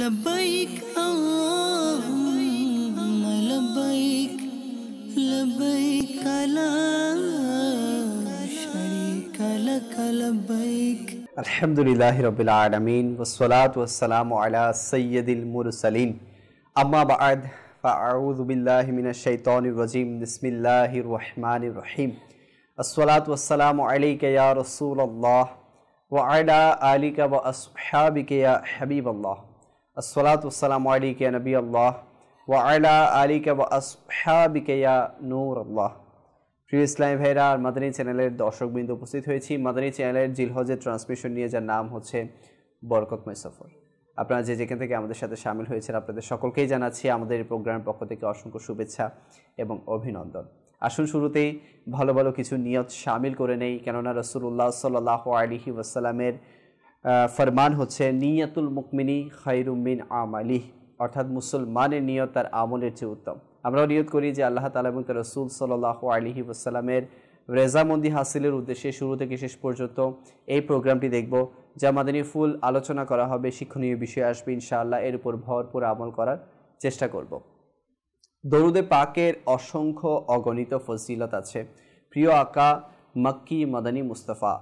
लब्बैक लब्बैक लब्बैक ला शरीका luck लब्बैक। अल्हम्दुलिल्लाहि रब्बिल आलमीन वस्सलातु वस्सलामु अला सय्यिदिल मुरसलीन अम्मा बअद फ़अऊज़ु बिल्लाहि मिनश शैतानिर रजीम बिस्मिल्लाहिर रहमानिर रहीम अस्सलातु वस्सलामु अलैका या रसूलल्लाह व अला आलिका व अस्हाबिका या हबीबल्लाह अस्सलातु वस्सलामु अलैका या नबी अल्लाह व अला आलिका व अस्हाबिका या नूरुल्लाह। প্রিয় ইসলামী ভাইরা আর মাদানী চ্যানেলের দর্শকবৃন্দ উপস্থিত হয়েছি মাদানী চ্যানেলের জিলহজের ট্রান্সমিশন নিয়ে, যার নাম হচ্ছে বরকতময় সফর। আপনারা যে যেখান থেকে আমাদের সাথে শামিল হয়েছেন আপনাদের সকলকেই জানাচ্ছি আমাদের এই প্রোগ্রামের পক্ষ থেকে অসংখ্য শুভেচ্ছা এবং অভিনন্দন। আসুন শুরুতেই ভালো ভালো কিছু নিয়ত শামিল করে নেই, কেননা রাসূলুল্লাহ সাল্লাল্লাহু আলাইহি ওয়াসাল্লামের ফরমান হচ্ছে নিয়াতুল মুকমিনি খায়রুম মিন আমালিহ, অর্থাৎ মুসলমানের নিয়ত তার আমলের চেয়ে উত্তম। আমরাও নিয়ত করি যে আল্লাহ তাআলা এবং তার রাসূল সাল্লাল্লাহু আলাইহি ওয়াসাল্লামের রেজামন্দি হাসিলের উদ্দেশ্যে শুরু থেকে শেষ পর্যন্ত এই প্রোগ্রামটি দেখব, যা মাদানী ফুল আলোচনা করা হবে, শিক্ষণীয় বিষয় আসবে ইনশাআল্লাহ, এর উপর ভরপুর আমল করার চেষ্টা করব। দরুদে পাকের অসংখ্য অগণিত ফজিলত আছে। প্রিয় আকা মক্কি মাদানী মুস্তাফা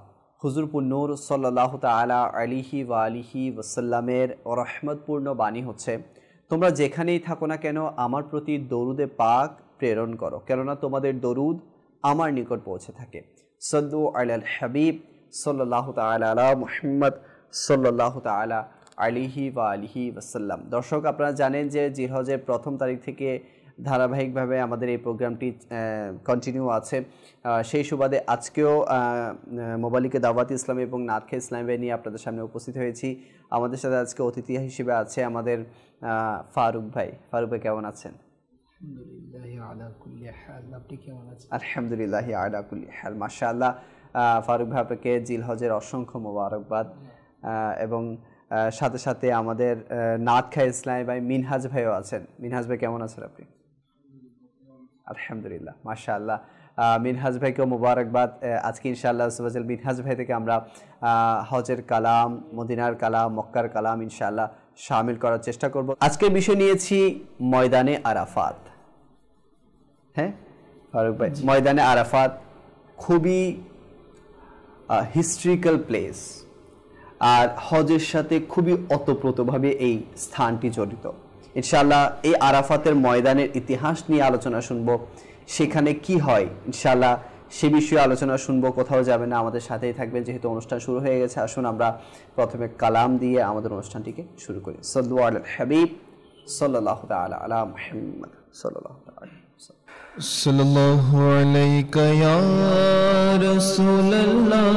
হুজুরপুর নূর সাল্লাল্লাহু তাআলা আলাইহি ওয়া আলিহি ওয়াসাল্লামের রহমতপূর্ণ বাণী হচ্ছে, তোমরা যেখানেই থাকো না কেন আমার প্রতি দরুদে পাক প্রেরণ করো, কেননা তোমাদের দরুদ আমার নিকট পৌঁছে থাকে। সাল্লু আলাল হাবিব সাল্লাল্লাহু তাআলা আলা মুহাম্মদ সাল্লাল্লাহু তাআলা আলাইহি ওয়া আলিহি ওয়াসাল্লাম। দর্শক, আপনারা জানেন যে জিলহজের প্রথম তারিখ থেকে ধারাবাহিকভাবে আমাদের এই প্রোগ্রামটি কন্টিনিউ আছে। সেই সুবাদে আজকেও মোবালিকে দাওয়াত ইসলামী এবং নাতখে ইসলামী নিয়ে আপনাদের সামনে উপস্থিত হয়েছি। আমাদের সাথে আজকে অতিথি হিসেবে আছে আমাদের ফারুক ভাই। ফারুক ভাই কেমন আছেন? আলহামদুলিল্লাহ আলা কুল্লি হাল, মাশাআল্লাহ। ফারুক ভাই, আপনাকে জিলহজের অসংখ্য মোবারকবাদ। এবং সাথে সাথে আমাদের নাতখা ইসলামী ভাই মিনহাজ ভাইও আছেন। মিনহাজ ভাই কেমন আছেন আপনি? আলহামদুলিল্লাহ, মাশাআল্লাহ। মিনহাজ ভাইকেও মোবারকবাদ। আজকে ইনশাআল্লাহ মিনহাজ ভাই থেকে আমরা হজের কালাম, মদিনার কালাম, মক্কার কালাম ইনশাআল্লাহ শামিল করার চেষ্টা করব। আজকের বিষয় নিয়েছি ময়দানে আরাফাত। হ্যাঁ ফারুক ভাই, ময়দানে আরাফাত খুবই হিস্ট্রিক্যাল প্লেস, আর হজের সাথে খুবই ওতপ্রোতভাবে এই স্থানটি জড়িত। ইনশাআল্লাহ এই আরাফাতের ময়দানের ইতিহাস নিয়ে আলোচনা শুনব, সেখানে কি হয় ইনশাআল্লাহ সে বিষয়ে আলোচনা শুনবো। কোথাও যাবে না, আমাদের সাথেই থাকবেন। যেহেতু অনুষ্ঠান শুরু হয়ে গেছে, আসুন আমরা প্রথমে কালাম দিয়ে আমাদের অনুষ্ঠানটিকে শুরু করি। সাল্লু আলাল হাবিব সাল্লাল্লাহু তাআলা আলা মুহাম্মদ সাল্লাল্লাহু তাআলা সাল্লাল্লাহু আলাইকা ইয়া রাসূলুল্লাহ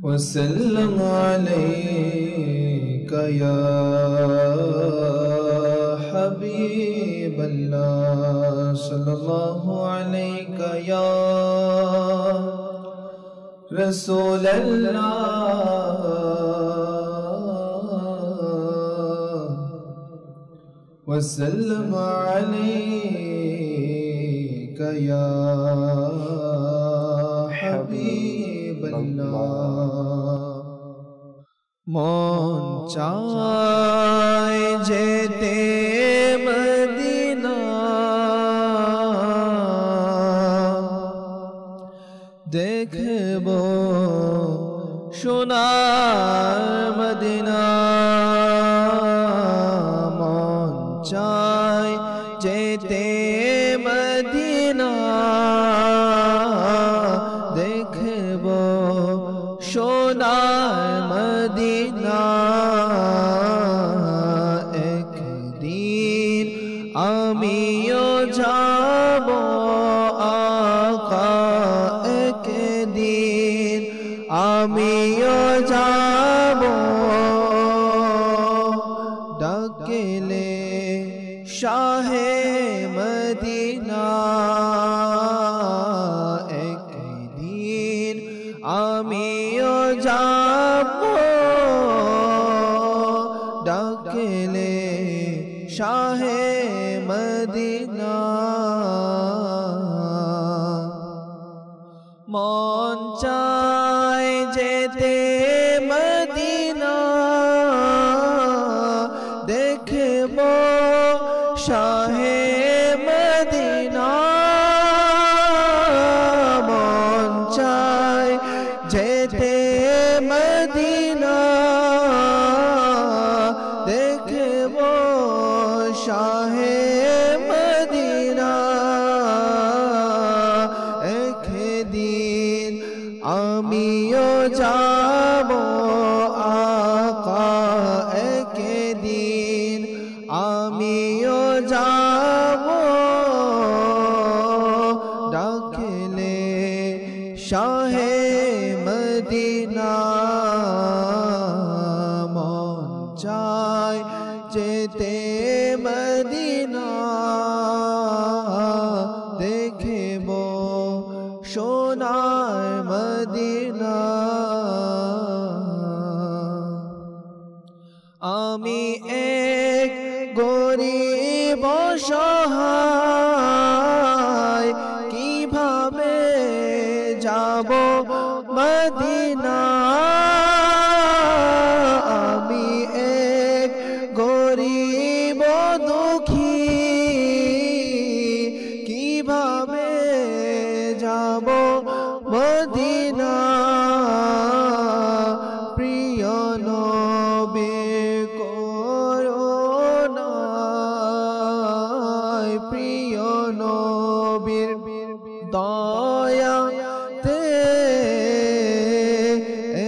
ওয়া সাল্লামু আলাইকা ইয়া হাবিবাল্লাহ সাল্লাল্লাহু আলাইকা ইয়া রাসূলুল্লাহ ওয়া সাল্লামু আলাইকা ইয়া হাবিবাল্লাহ। মন চায় যেতে মদিনা, দেখব সোনার মদিনা। মন চায় যেতে মদিনা, দেখব সোনার মদিনা। একদিন আমিও যাব আকা, একদিন আমিও যাব, ডাকলে শাহে মদিনা। একদিন আমিও যাব, ডাকলে শাহে মদিনা। মন চায় যেতে যেতে মদিনা দেখব শাহে মদিনা মন চায় যেতে মদিনা দেখব শাহে মদিনা একদিন আমিও যাব আকা একদিন আমিও যাব ডাকলে শাহে মদিনা মন চায় যেতে মদিনা দেখব সোনার মদিনা আমি এক গরিব অসহায় কিভাবে যাব মদিনা আমি এক গরিব দুঃখী কিভাবে যাব মদিনা প্রিয় নবীর করুণা প্রিয় নবীর দয়াতে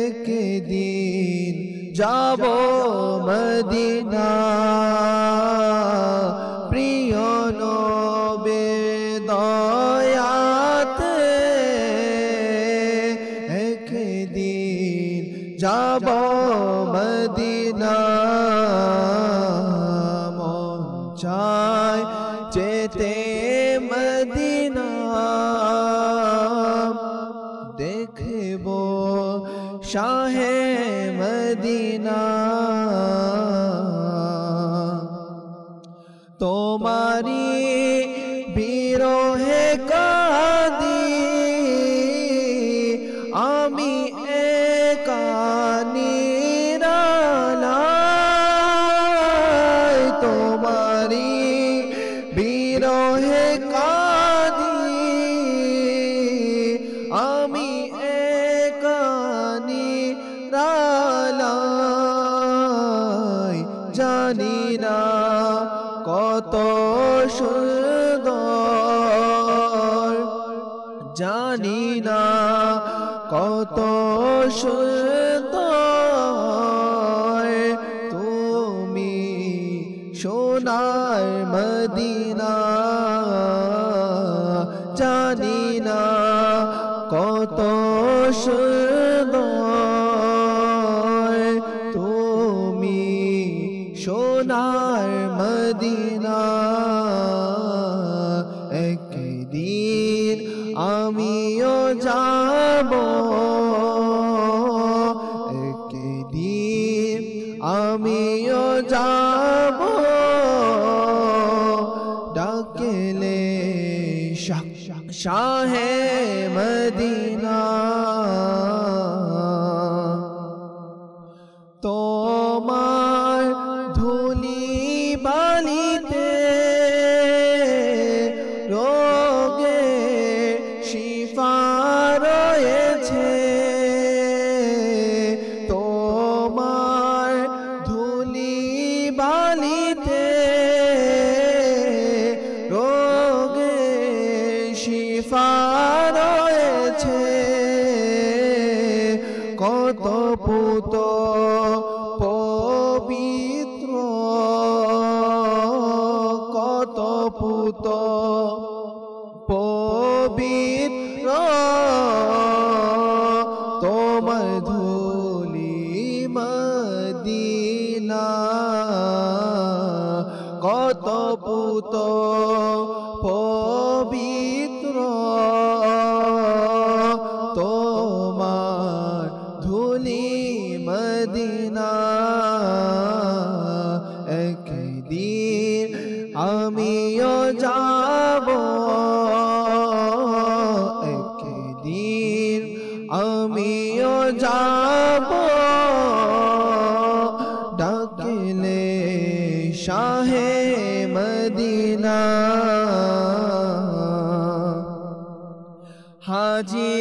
একদিন যাব মদিনা প্রিয় নবীর দয়াতে একদিন যাব মদিনা মন চায় যেতে মদিনা দেখব শাহে মদিনা তোমারি বিরহে কাঁদি আমি একা নিরালায় তোমারি বিরহে কাঁদি আমি একা নিরালায় জানি না কত সুন্দর জানি না কত সুন্দর তুমি সোনার মদিনা জানি না কত সুন্দর তুমি সোনার মদিনা একদিন আমিও যাব একদিন আমিও যাব ডাকলে শাহে মদিনা তোমার ধুলি বালিতে রোগে শিফা রয়েছে তোমার ধুলি বালিতে রোগে শিফা রয়েছে কত পুত পবিত্র কত পুত পবিত্র তোমার ধুলি মদিনা কত পুত পবিত্র তোমার ধুলি মদিনা একদিন আমিও যাব একদিন আমিও যাব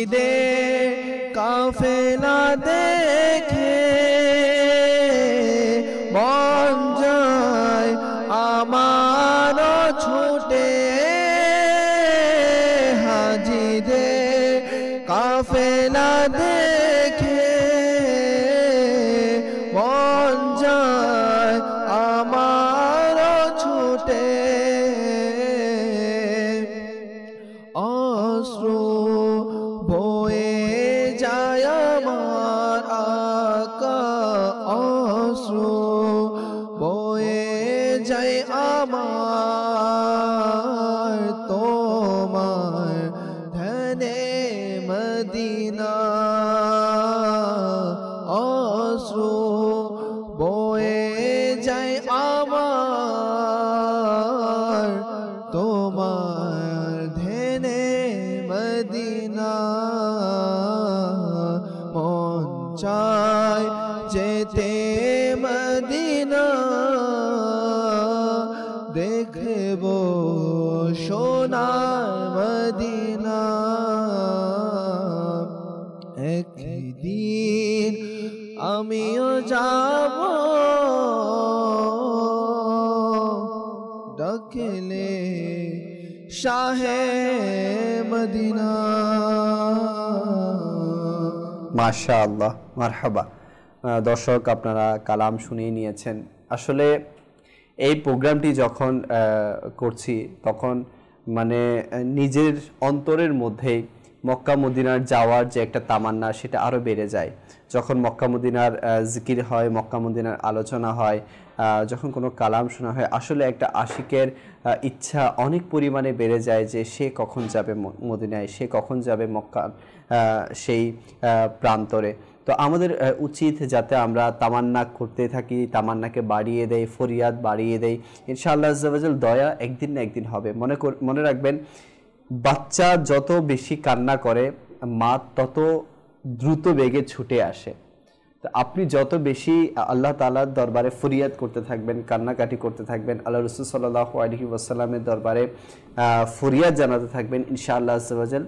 হাজিদে কাফেলা দেখে মন যায় আমারও ছুটে, হাজিদে কাফেলা দেখে মন যায় আমারও ছুটে। অশ্রু বয়ে যায় আমার আকা, অশ্রু বয়ে যায় আমার তোমার ধ্যানে মদিনা, অশ্রু বয়ে যায় আমার তোমার ধ্যানে মদিনা। মন চায় যেতে মদিনা, দেখব সোনার মদিনা। একদিন আমিও যাব ডাকলে শাহে মদিনা। মাশাআল্লাহ, মারহাবা। দর্শক, আপনারা কালাম শুনিয়ে নিয়েছেন। আসলে এই প্রোগ্রামটি যখন করছি তখন মানে নিজের অন্তরের মধ্যেই মক্কা মদিনার যাওয়ার যে একটা তামান্না সেটা আরও বেড়ে যায়। যখন মক্কা মদিনার জিকির হয়, মক্কা মদিনার আলোচনা হয়, যখন কোনো কালাম শোনা হয়, আসলে একটা আশিকের ইচ্ছা অনেক পরিমাণে বেড়ে যায় যে সে কখন যাবে মদিনায়, সে কখন যাবে মক্কা সেই প্রান্তরে। তো আমাদের উচিত যাতে আমরা তামান্না করতে থাকি, তামান্নাকে বাড়িয়ে দেই, ফরিয়াদ বাড়িয়ে দেই। ইনশাআল্লাহ আজ্জা ওয়া জাল দয়া একদিন না একদিন হবে। মনে রাখবেন, বাচ্চা যত বেশি কান্না করে মা তত দ্রুত বেগে ছুটে আসে। তো আপনি যত বেশি আল্লাহ তাআলার দরবারে ফরিয়াদ করতে থাকবেন, কান্নাকাটি করতে থাকবেন, আল্লাহ রাসূল সাল্লাল্লাহু আলাইহি ওয়াসাল্লামের দরবারে ফরিয়াদ জানাতে থাকবেন, ইনশাআল্লাহ আজ্জা ওয়া জাল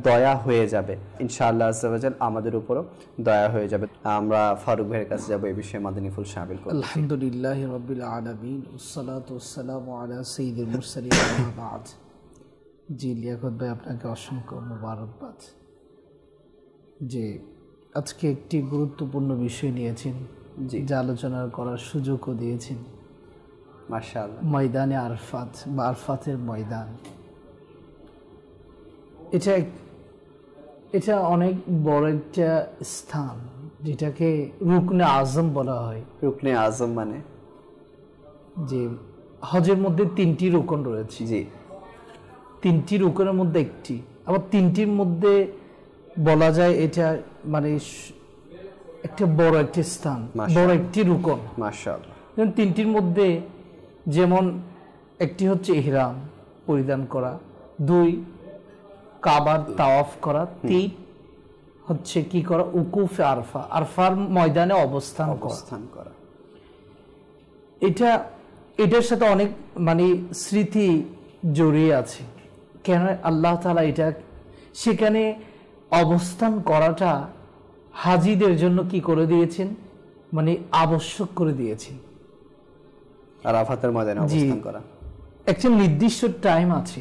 দয়া হয়ে যাবে। ইনশাআল্লাহ আজ্জা ওয়া জাল আমাদের উপরও দয়া হয়ে যাবে। আমরা ফারুক ভাইয়ের কাছে যাব এই বিষয়ে মাদানী ফুল শামিল করব। আলহামদুলিল্লাহি রাব্বিল আলামিন ওয়াসসালাতু ওয়াসসালামু আলা সাইয়্যিদিল মুরসালিন আম্মা বা'দ। জি লিয়াকত ভাই, আপনাকে অসংখ্য মোবারকবাদ যে আজকে একটি গুরুত্বপূর্ণ বিষয় নিয়েছেন, যা আলোচনা করার সুযোগও দিয়েছেন। মাশাআল্লাহ। ময়দানে আরফাত বা আরফাতের ময়দান, এটা অনেক বড় একটা স্থান, যেটাকে রুকনে আজম বলা হয়। রুকনে আজম মানে যে হজের মধ্যে 3টি রুকন রয়েছে, জি, 3টি রুকনের মধ্যে একটি, আবার 3টির মধ্যে বলা যায় এটা মানে একটা বড় একটি স্থান, বড় একটি রুকন। মাশাআল্লাহ। 3টির মধ্যে যেমন একটি হচ্ছে ইহরাম পরিধান করা, 2 কাবার তাওয়াফ করা, 3 হচ্ছে কি করা, উকুফে আরফা, আরফার ময়দানে অবস্থান করা। এটার সাথে অনেক মানে স্মৃতি জড়িয়ে আছে। কেন আল্লাহ তাআলা এটা সেখানে অবস্থান করাটা হাজিদের জন্য কি করে দিয়েছেন, মানে আবশ্যক করে দিয়েছেন। আরাফাতের ময়দানে অবস্থান করা একটা নির্দিষ্ট টাইম আছে,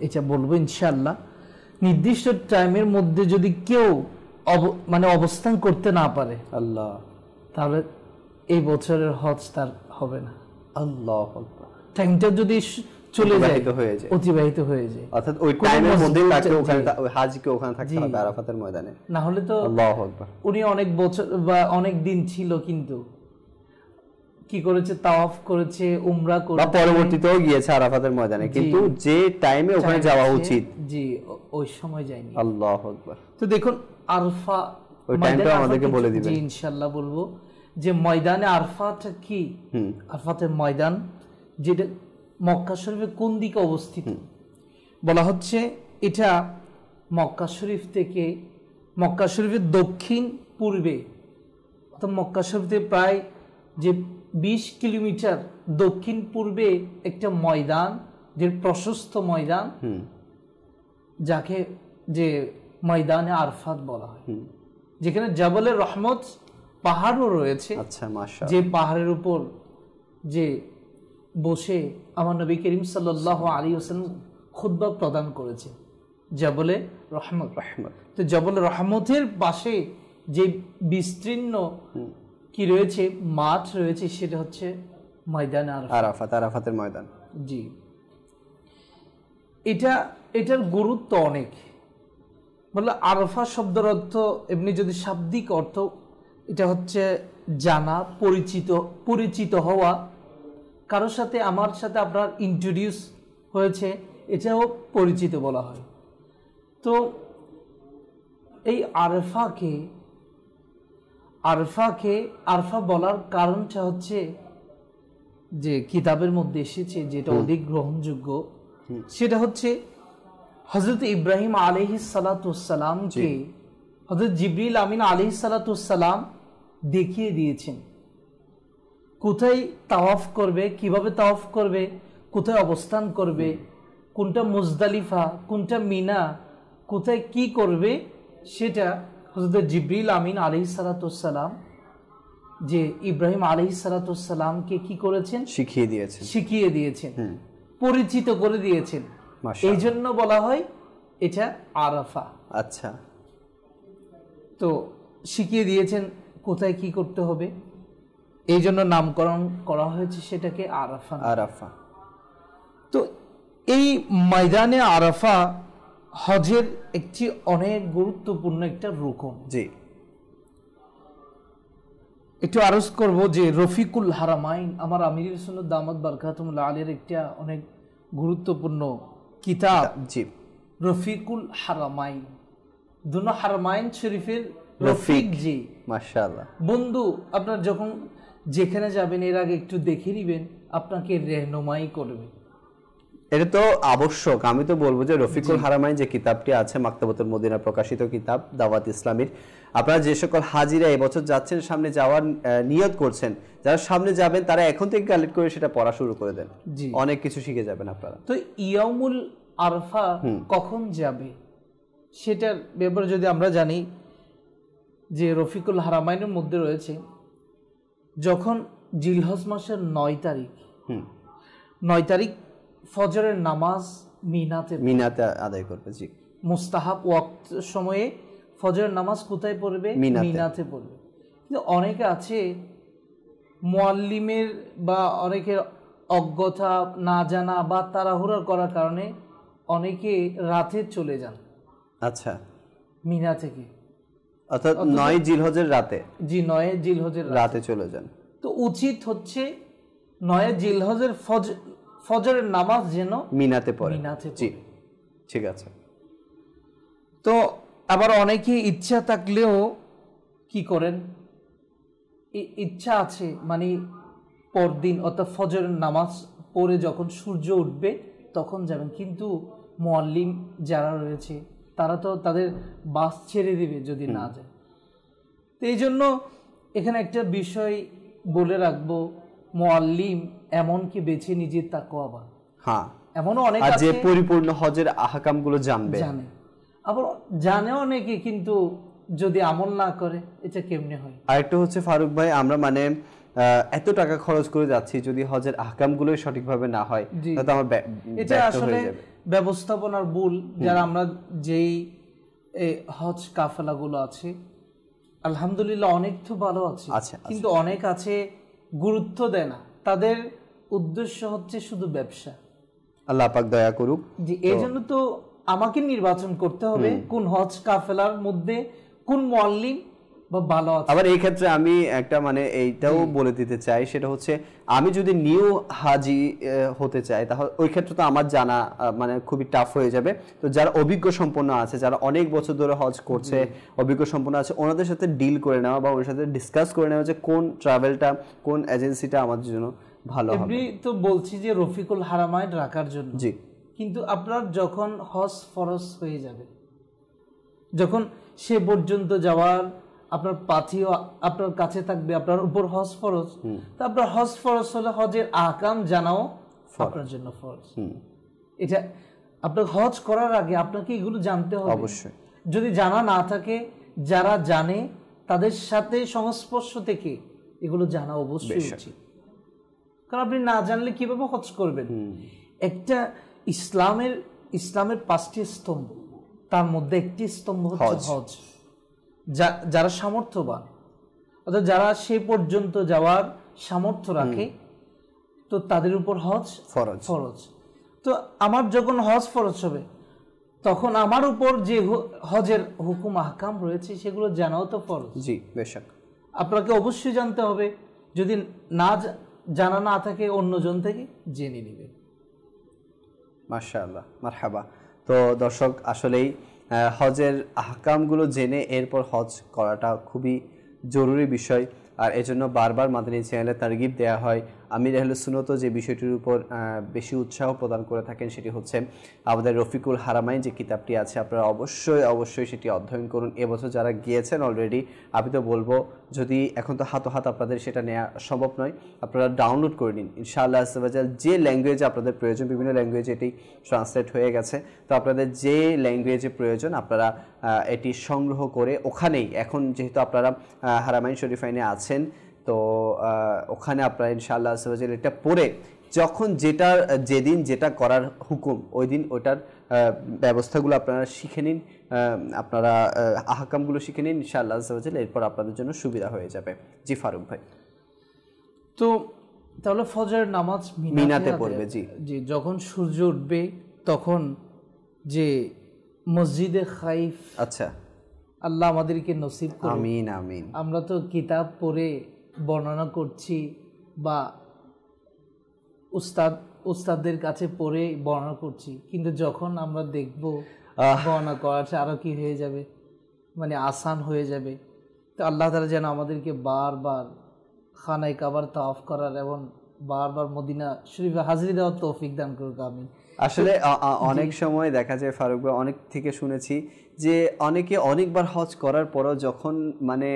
এটা বলবো ইনশাআল্লাহ। নির্দিষ্ট টাইমের মধ্যে যদি কেউ মানে অবস্থান করতে না পারে আল্লাহ, তাহলে এই বছরের হজ তার হবে না। আল্লাহু আকবার। টাইমটা যদি চলে যায়, অতিবাহিত হয়ে যায়, অর্থাৎ ওই টাইমের মধ্যে তাকে ওখানে হাজীকে ওখানে থাকতে হবে আরাফাতের ময়দানে, না হলে তো আল্লাহু আকবার। উনি অনেক বছর বা অনেক দিন ছিল, কিন্তু কি করেছে, তাওয়াফ করেছে, উমরা করেছে, বা পরবর্তীতেও গিয়েছে আরাফাতের ময়দানে, কিন্তু যে টাইমে ওখানে যাওয়া উচিত জি ওই সময় যায়নি। আল্লাহু আকবার। তো দেখুন আরফা ওই টাইমটা আমাদেরকে বলে দিবেন। জি ইনশাআল্লাহ বলবো যে ময়দানে আরফাটা কি, আরফাতের ময়দান যেটা মক্কা শরীফের কোন দিকে অবস্থিত বলা হচ্ছে, এটা মক্কা শরীফ থেকে, মক্কা শরীফের দক্ষিণ পূর্বে, অর্থাৎ মক্কা শরীফ থেকে প্রায় যে 20 কিলোমিটার দক্ষিণ পূর্বে একটা ময়দান, যে প্রশস্ত ময়দান, যাকে যে ময়দানে আরফাত বলা হয়, যেখানে জাবলের রহমত পাহাড়ও রয়েছে। আচ্ছা, মাশাআল্লাহ। যে পাহাড়ের উপর যে বসে আমার নবী করিম সাল্লাল্লাহু আলাইহি ওয়াসাল্লাম খুতবা প্রদান করেছে, জাবলে রহমত। তো জাবলে রহমতের পাশে যে বিস্তীর্ণ কি রয়েছে, মাঠ রয়েছে, সেটা হচ্ছে ময়দানে আরাফাত, আরাফাতের ময়দান। জি, এটার গুরুত্ব অনেক। বললে আরফা শব্দের অর্থ এমনি যদি শাব্দিক অর্থ, এটা হচ্ছে জানা, পরিচিত হওয়া, কারোর সাথে আমার সাথে আপনার ইন্ট্রোডিউস হয়েছে, এটাও পরিচিত বলা হয়। তো এই আরফা বলার কারণটা হচ্ছে যে কিতাবের মধ্যে এসেছে, যেটা অধিক গ্রহণযোগ্য, সেটা হচ্ছে হযরত ইব্রাহিম আলাইহিস সালাতুসসালামকে হযরত জিবরিল আমিন আলাইহিস সালাতুসসালাম দেখিয়ে দিয়েছেন কোথায় তাওয়াফ করবে, কিভাবে তাওয়াফ করবে, কোথায় অবস্থান করবে, কোনটা মুজদালিফা, কোনটা মিনা, কোথায় কি করবে, সেটা হযরত জিবরিল আমিন আলাইহিস সালাতুসসালাম যে ইব্রাহিম আলাইহিস সালাতুসসালামকে কি করেছেন, শিখিয়ে দিয়েছেন, পরিচিত করে দিয়েছেন। এই জন্য বলা হয় এটা আরাফা। আচ্ছা, তো শিখিয়ে দিয়েছেন কোথায় কি করতে হবে, এই জন্য নামকরণ করা হয়েছে সেটাকে আরাফা। তো এই ময়দানে আরাফা হজের একটি অনেক গুরুত্বপূর্ণ একটা রুকন। জি, একটু আরজ করব যে রফিকুল হারামাইন, আমার আমিরুল সুন্নাত দামাত বারকাতুহুল্লাহ আলাইহির একটা অনেক গুরুত্বপূর্ণ কিতাব। জি, রফিকুল হারামাইন, দুনো হারামাইন শরীফের রফিক। জি, মাশাআল্লাহ। বন্ধু, আপনার যখন যেখানে যাবেন এর আগে একটু দেখে নেবেন, আপনাকে রেহনুমাই করবে। এটা তো আবশ্যক। আমি তো বলবো যে রফিকুল হারামাইন যে কিতাবটি আছে, মাকতাবাতুল মদিনা প্রকাশিত কিতাব দাওয়াত ইসলামীর, আপনারা যে সকল হাজিরা এবছর যাচ্ছেন, সামনে যাওয়ার নিয়ত করছেন, যারা সামনে যাবেন তারা এখন থেকে কালেক্ট করে সেটা পড়া শুরু করে দেন, অনেক কিছু শিখে যাবেন আপনারা। তো ইয়াউমুল আরফা কখন যাবে সেটার ব্যাপারে যদি আমরা জানি, যে রফিকুল হারামাইনের মধ্যে রয়েছে যখন জিলহজ মাসের 9 তারিখ ফজরের নামাজ মিনাতে আদায় করবে। জি, মুস্তাহাব ওয়াক্ত সময়ে ফজরের নামাজ কোথায় পড়বে? মিনাতে পড়বে। কিন্তু অনেকে আছে মুআল্লিমের বা অনেকের অজ্ঞতা, না জানা বা তাড়াহুড়া করার কারণে অনেকে রাতে চলে যান। আচ্ছা, মিনা থেকে, অর্থাৎ 9 জিলহজের রাতে। জি, 9 জিলহজের রাতে চলে যান। তো উচিত হচ্ছে 9 জিলহজের ফজরের নামাজ যেন মিনাতে পড়ে। জি, ঠিক আছে। তো আবার অনেকে ইচ্ছা থাকলেও কি করেন, ইচ্ছা আছে মানে পরদিন অর্থাৎ ফজরের নামাজ পড়ে যখন সূর্য উঠবে তখন যাবেন, কিন্তু মুআল্লিম যারা রয়েছে তারা তো তাদের বাস ছেড়ে দিবে যদি না যায়। তো এই জন্য এখানে একটা বিষয় বলে রাখবো, মুআল্লিম এমনকি বেছে নিজের তাকওয়াবান। হ্যাঁ, এমনও অনেক আছে যে পরিপূর্ণ হজের আহকামগুলো জানে, আবার জানে অনেকে, কিন্তু যদি আমল না করে এটা কেমনে হয়। আরেকটা হচ্ছে ফারুক ভাই, আমরা মানে এত টাকা খরচ করে যাচ্ছি, যদি হজের আহকামগুলো সঠিকভাবে না হয় তাহলে আমার এটা আসলে ব্যবস্থাপনার ভুল। যারা আমরা যেই হজ কাফেলাগুলো আছে আলহামদুলিল্লাহ অনেক তো ভালো আছে, কিন্তু অনেক আছে গুরুত্ব দেয় না, তাদের উদ্দেশ্য হচ্ছে শুধু ব্যবসা। আল্লাহ পাক দয়া করুক। জি, এই জন্য তো আমাকে নির্বাচন করতে হবে কোন হজ কাফেলার মধ্যে কোন মুআল্লিম বা ভালো আছে। আবার এই ক্ষেত্রে আমি একটা মানে এইটাও বলে দিতে চাই, সেটা হচ্ছে আমি যদি নিউ হাজি হতে চাই তাহলে ওই ক্ষেত্রে তো আমার জানা মানে খুবই টাফ হয়ে যাবে। তো যারা অভিজ্ঞ সম্পন্ন আছে, যারা অনেক বছর ধরে হজ করছে, অভিজ্ঞ সম্পন্ন আছে, ওনাদের সাথে ডিল করে নেওয়া বা ওনার সাথে ডিসকাস করে নেওয়া যে কোন ট্রাভেলটা, কোন এজেন্সিটা আমার জন্য ভালো হবে। আমি তো বলছি যে রফিকুল হারামাইন রাখার জন্য। জি, কিন্তু আপনার যখন হজ ফরজ হয়ে যাবে, যখন সে পর্যন্ত যাওয়ার আপনার পাথিও আপনার কাছে থাকবে, আপনার উপর হজ ফরজ, তা আপনার হজ ফরজ হলে হজের আহকাম জানাও আপনার জন্য ফরজ। এটা আপনার হজ করার আগে আপনাকে এগুলো জানতে হবে। অবশ্যই। যদি জানা না থাকে, যারা জানে তাদের সাথে সংস্পর্শ থেকে এগুলো জানা অবশ্যই উচিত। কারণ আপনি না জানলে কিভাবে হজ করবেন? একটা ইসলামের 5টি স্তম্ভ, তার মধ্যে একটি স্তম্ভ হচ্ছে হজ। যারা সামর্থ্যবান, অর্থাৎ যারা সে পর্যন্ত যাওয়ার সামর্থ্য রাখে, তো তাদের উপর হজ ফরজ। তো আমার যখন হজ ফরজ হবে, তখন আমার উপর যে হজের হুকুম আহকাম রয়েছে সেগুলো জানাও তো ফরজ। জি, বেশক। আপনাকে অবশ্যই জানতে হবে, যদি না জানা না থাকে অন্যজন থেকে জেনে নেবে। মাশাআল্লাহ, মারহাবা। তো দর্শক, আসলেই হজের আহকামগুলো জেনে এরপর হজ করাটা খুবই জরুরি বিষয়। আর এজন্য বারবার মাদানী চ্যানেলে তারগিব দেওয়া হয়। আমির আহলে সুন্নাত যে বিষয়টির উপর বেশি উৎসাহ প্রদান করে থাকেন সেটি হচ্ছে আমাদের রফিকুল হারামাইন যে কিতাবটি আছে, আপনারা অবশ্যই সেটি অধ্যয়ন করুন। এবছর যারা গিয়েছেন অলরেডি, আমি তো বলবো, যদি এখন তো হাত আপনাদের সেটা নেওয়া সম্ভব নয়, আপনারা ডাউনলোড করে নিন ইনশাআল্লাহ আস্তাবাজাল। যে ল্যাঙ্গুয়েজে আপনাদের প্রয়োজন, বিভিন্ন ল্যাঙ্গুয়েজে এটি ট্রান্সলেট হয়ে গেছে, তো আপনাদের যে ল্যাঙ্গুয়েজে প্রয়োজন আপনারা এটি সংগ্রহ করে ওখানেই, এখন যেহেতু আপনারা হারামাইন শরীফাইনে আছেন, তো ওখানে আপনারা ইনশাআল্লাহ আস্তাবাজাল এটা পড়ে যখন যেদিন যেটা করার হুকুম, ওই দিন ওইটার ব্যবস্থাগুলো আপনারা শিখে নিন, আপনারা আহকামগুলো শিখে নিন ইনশাআল্লাহ আস্তাবাজাল। এরপর আপনাদের জন্য সুবিধা হয়ে যাবে। জি ফারুক ভাই। তো তাহলে ফজরের নামাজ মিনাতে পড়বে। জি, যখন সূর্য উঠবে তখন যে মসজিদে খাইফ, আচ্ছা, আল্লাহ আমাদেরকে নসিব করুন, আমিন আমিন। আমরা তো কিতাব পড়ে বর্ণনা করছি বা উস্তাদদের কাছে পড়ে বর্ণনা করছি, কিন্তু যখন আমরা দেখব বর্ণনা করাটা আরো কি হয়ে যাবে, মানে আসান হয়ে যাবে। তো আল্লাহ তাআলা যেন আমাদেরকে বারবার খানায়ে কাবার তাওয়াফ করার এবং বারবার মদিনা শরীফে হাজিরি দেওয়ার তৌফিক দান করুক, আমিন। আসলে অনেক সময় দেখা যায় ফারুক ভাই, অনেক থেকে শুনেছি যে অনেকে অনেকবার হজ করার পরও যখন মানে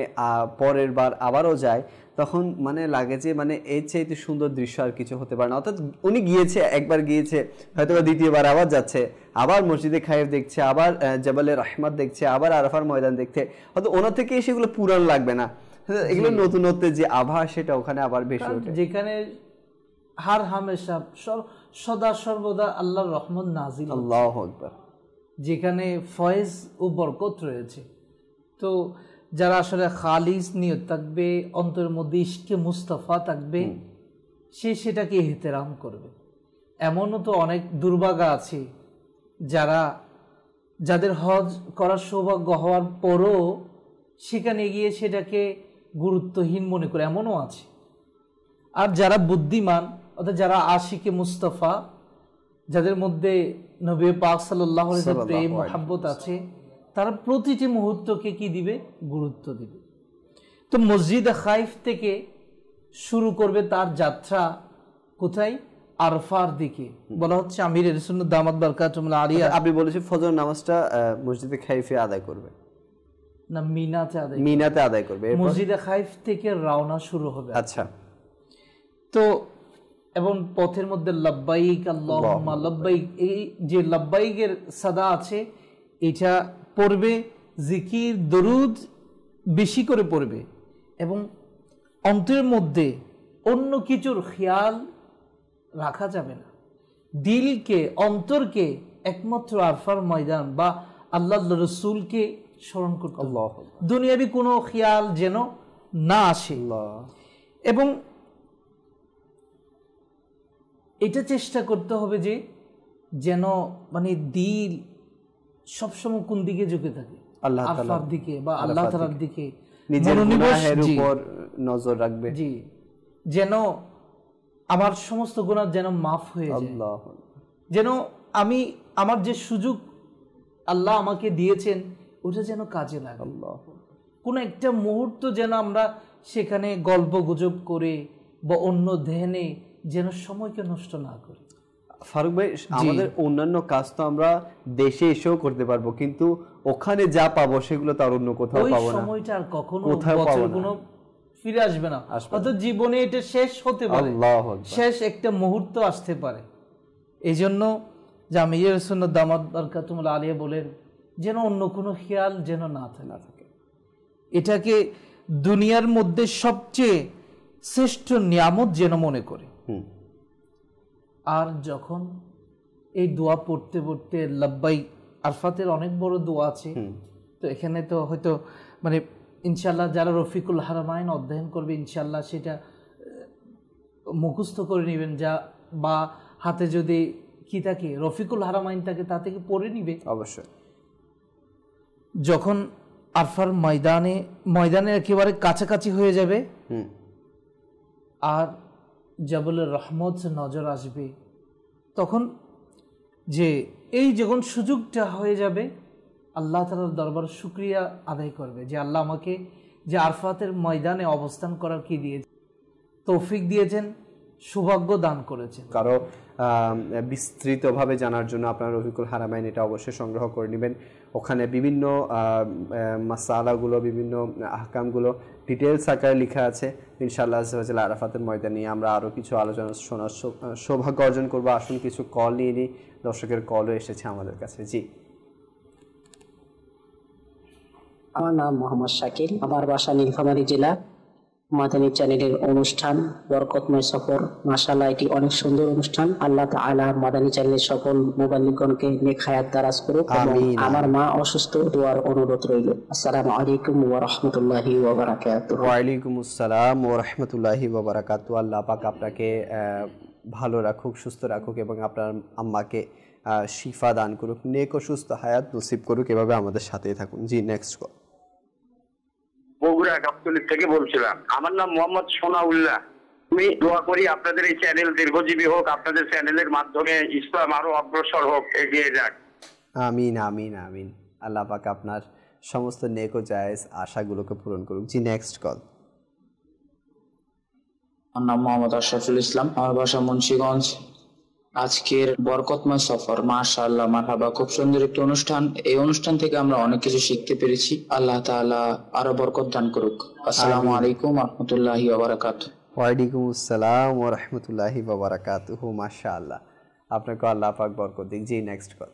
পরের বার আবারও যায়, তখন মানে লাগে যে মানে এর চাইতে সুন্দর দৃশ্য আর কিছু হতে পারে না। অর্থাৎ উনি গিয়েছে, একবার গিয়েছে, হয়তো দ্বিতীয়বার আবার যাচ্ছে, আবার মসজিদে খাইফ দেখছে, আবার জাবালে রহমত দেখছে, আবার আরাফার ময়দান দেখতে, হয়তো ওনার থেকে সেগুলো পুরান লাগবে না, এগুলো নতুনত্বের যে আভাস সেটা ওখানে আবার বেশি ওঠে। যেখানে হার হামেশা সদা সর্বদা আল্লাহর রহমত নাজিল, আল্লাহু আকবার, যেখানে ফয়েজ ও বরকত রয়েছে। তো যারা আসলে খালিস নিয়ত থাকবে, অন্তরের মধ্যে ইশকে মুস্তাফা থাকবে, সেটাকে ইহতেরাম করবে। এমনও তো অনেক দুর্ভাগা আছে যাদের হজ করার সৌভাগ্য হওয়ার পরও সেখানে গিয়ে সেটাকে গুরুত্বহীন মনে করে, এমনও আছে। আর যারা বুদ্ধিমান, অর্থাৎ যারা আশিকে মুস্তাফা, যাদের মধ্যে নবী পাক সাল্লাল্লাহু আলাইহি ওয়াসাল্লাম প্রেম মুহাব্বত আছে, তারা প্রতিটি মুহূর্তকে কি দিবে, গুরুত্ব দিবে। তো মসজিদ খাইফ থেকে শুরু করবে তার যাত্রা কোথায়, আরফার দিকে। বলা হচ্ছে আমির সুন্নাত দামাত বারকাতুহুল আলিয়া, আপনি বলেছেন ফজর নামাজটা মসজিদে খাইফে আদায় করবে না, মিনাতে আদায় করবে। মসজিদে খাইফ থেকে রওনা শুরু হবে। আচ্ছা। তো এবং পথের মধ্যে লাব্বাইক আল্লাহুম্মা লাব্বাইক, এই যে লাব্বাইকের সাদা আছে এটা পড়বে, জিকির দরুদ বেশি করে পড়বে, এবং অন্তরের মধ্যে অন্য কিছুর খেয়াল রাখা যাবে না। দিলকে, অন্তরকে একমাত্র আরফার ময়দান বা আল্লাহর রাসূলকে স্মরণ করতে হবে। দুনিয়াবি কোনো খেয়াল যেন না আসে, এবং এটা চেষ্টা করতে হবে যে যেন মানে দিল সবসময় কোন দিকে ঝুঁকে থাকে, আল্লাহর দিকে বা আল্লাহ তাআলার দিকে, নিজের গুনাহের উপর নজর রাখবে। জি, যেন আমার সমস্ত গুনাহ যেন মাফ হয়ে যায়, যেন আমি আমার যে সুযোগ আল্লাহ আমাকে দিয়েছেন ওটা যেন কাজে লাগে। কোন একটা মুহূর্ত যেন আমরা সেখানে গল্প গুজব করে বা অন্য ধ্যানে যেন সময়কে নষ্ট না করি। ফারুক ভাই, আমাদের অন্যান্য কাজ তো আমরা দেশে এসেও করতে পারবো, কিন্তু ওখানে যা পাবো সেগুলো তো আর অন্য কোথাও পাবো না। সময়টা আর কখনো বছর কোনো ফিরে আসবে না, অর্থাৎ জীবনে এটা শেষ হতে পারে, শেষ একটা মুহূর্ত আসতে পারে। এই জন্য জামিয়া সুন্নাত দামাত বারকাতুহুল আলিয়া বলেন যেন অন্য কোনো খেয়াল যেন না থাকে। এটাকে দুনিয়ার মধ্যে সবচেয়ে শ্রেষ্ঠ নিয়ামত যেন মনে করে। আর যখন এই দোয়া পড়তে পড়তে লাব্বাই, আরফাতের অনেক বড় দোয়া আছে, তো এখানে তো হয়তো মানে ইনশাল্লাহ যারা রফিকুল হারামাইন অধ্যয়ন করবে ইনশাল্লাহ সেটা মুখস্থ করে নেবেন, যা বা হাতে যদি কি থাকে রফিকুল হারামাইন থাকে তা থেকে পড়ে নিবে অবশ্যই। যখন আরফার ময়দানে একেবারে কাছাকাছি হয়ে যাবে আর জাবলের রহমত নজর আসবে, তখন যে এই যখন সুযোগটা হয়ে যাবে আল্লাহ তাআলার দরবার শুকরিয়া আদায় করবে যে আল্লাহ আমাকে যে আরফাতের ময়দানে অবস্থান করার কি দিয়েছে, তৌফিক দিয়েছেন, সৌভাগ্য দান করেছেন। কারো বিস্তৃতভাবে জানার জন্য আপনার রফিকুল হারামাইন এটা অবশ্যই সংগ্রহ করে নেবেন। ওখানে বিভিন্ন মাসালাগুলো, বিভিন্ন আহকামগুলো ডিটেলস আকারে লেখা আছে। ইনশাআল্লাহ আরাফাতের ময়দান নিয়ে আমরা আরও কিছু আলোচনা শোনার সৌভাগ্য অর্জন করবো। আসুন কিছু কল নিয়ে নিই, দর্শকের কলও এসেছে আমাদের কাছে। জি, আমার নাম মোহাম্মদ শাকিল, আমার বাসা নীলফামারী জেলা। মাদানী চ্যানেলের অনুষ্ঠান বরকতময় সফর, মাশাআল্লাহ এটি অনেক সুন্দর অনুষ্ঠান। আল্লাহ তাআলা মাদানী চ্যানেলের সকল মুবাল্লিগণকে নেক হায়াত দারাজ করুক। আমার মা অসুস্থ, দোয়ার অনুরোধ রইল। আসসালামু আলাইকুম ওয়া রাহমাতুল্লাহি ওয়া বারাকাতুহু। ওয়া আলাইকুম আসসালাম ওয়া রাহমাতুল্লাহি ওয়া বারাকাতুহু। আল্লাহ পাক আপনাকে ভালো রাখুক, সুস্থ রাখুক এবং আপনার আম্মাকে শিফা দান করুক, নেক ও সুস্থ হায়াত নসিব করুক। এভাবে আমাদের সাথেই থাকুন। জি, নেক্সট কল। বগুড়া গাবতলী থেকে বলছিলাম। আমার নাম মোহাম্মদ সোনাউল্লাহ। আমি দোয়া করি আপনাদের এই চ্যানেল দীর্ঘজীবী হোক, আপনাদের চ্যানেলের মাধ্যমে ইসলাম আরো অগ্রসর হোক, এগিয়ে যাক। আমিন আমিন আমিন। আল্লাহ পাক আপনার সমস্ত নেক ও জায়েজ আশাগুলোকে পূরণ করুক। জি, নেক্সট কল। আমার নাম মোহাম্মদ আশরাফুল ইসলাম, আমার বাসা মুন্সিগঞ্জ। আজকের বরকতময় সফর, মাশাআল্লাহ মারহাবা, খুব সুন্দর একটি অনুষ্ঠান। এই অনুষ্ঠান থেকে আমরা অনেক কিছু শিখতে পেরেছি। আল্লাহ তাআলা আরো বরকত দান করুক। আসসালামু আলাইকুম ওয়া রাহমাতুল্লাহি ওয়া বারাকাতুহু। ওয়া আলাইকুম আসসালাম ওয়া রাহমাতুল্লাহি ওয়া বারাকাতুহু। মাশাআল্লাহ, আপনাকে আল্লাহ পাক বরকত দিক। জি, নেক্সট কল।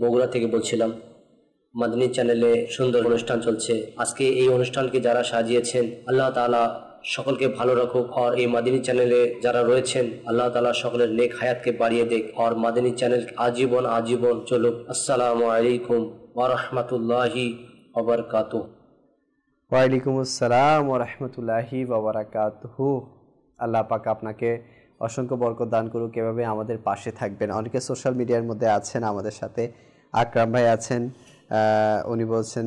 বগুড়া থেকে বলছিলাম। মাদানী চ্যানেলে সুন্দর অনুষ্ঠান চলছে। আজকে এই অনুষ্ঠানকে যারা সাজিয়েছেন আল্লাহ তাআলা সকলকে ভালো রাখুক। আর এই মাদানী চ্যানেলে যারা রয়েছেন আল্লাহ তাআলা সকলের নেক হায়াতকে বাড়িয়ে দেখ। আর মাদানী চ্যানেল আজীবন আজীবন চলুক। আসসালামু আলাইকুম ওয়া রাহমাতুল্লাহি ওয়া বারাকাতুহু। ওয়া আলাইকুম আসসালাম ওয়া রাহমাতুল্লাহি ওয়া বারাকাতুহু। আল্লাহ পাক আপনাকে অসংখ্য বরকত দান করুক। এভাবে আমাদের পাশে থাকবেন। অনেকে সোশ্যাল মিডিয়ার মধ্যে আছেন আমাদের সাথে। আকরাম ভাই আছেন, উনি বলছেন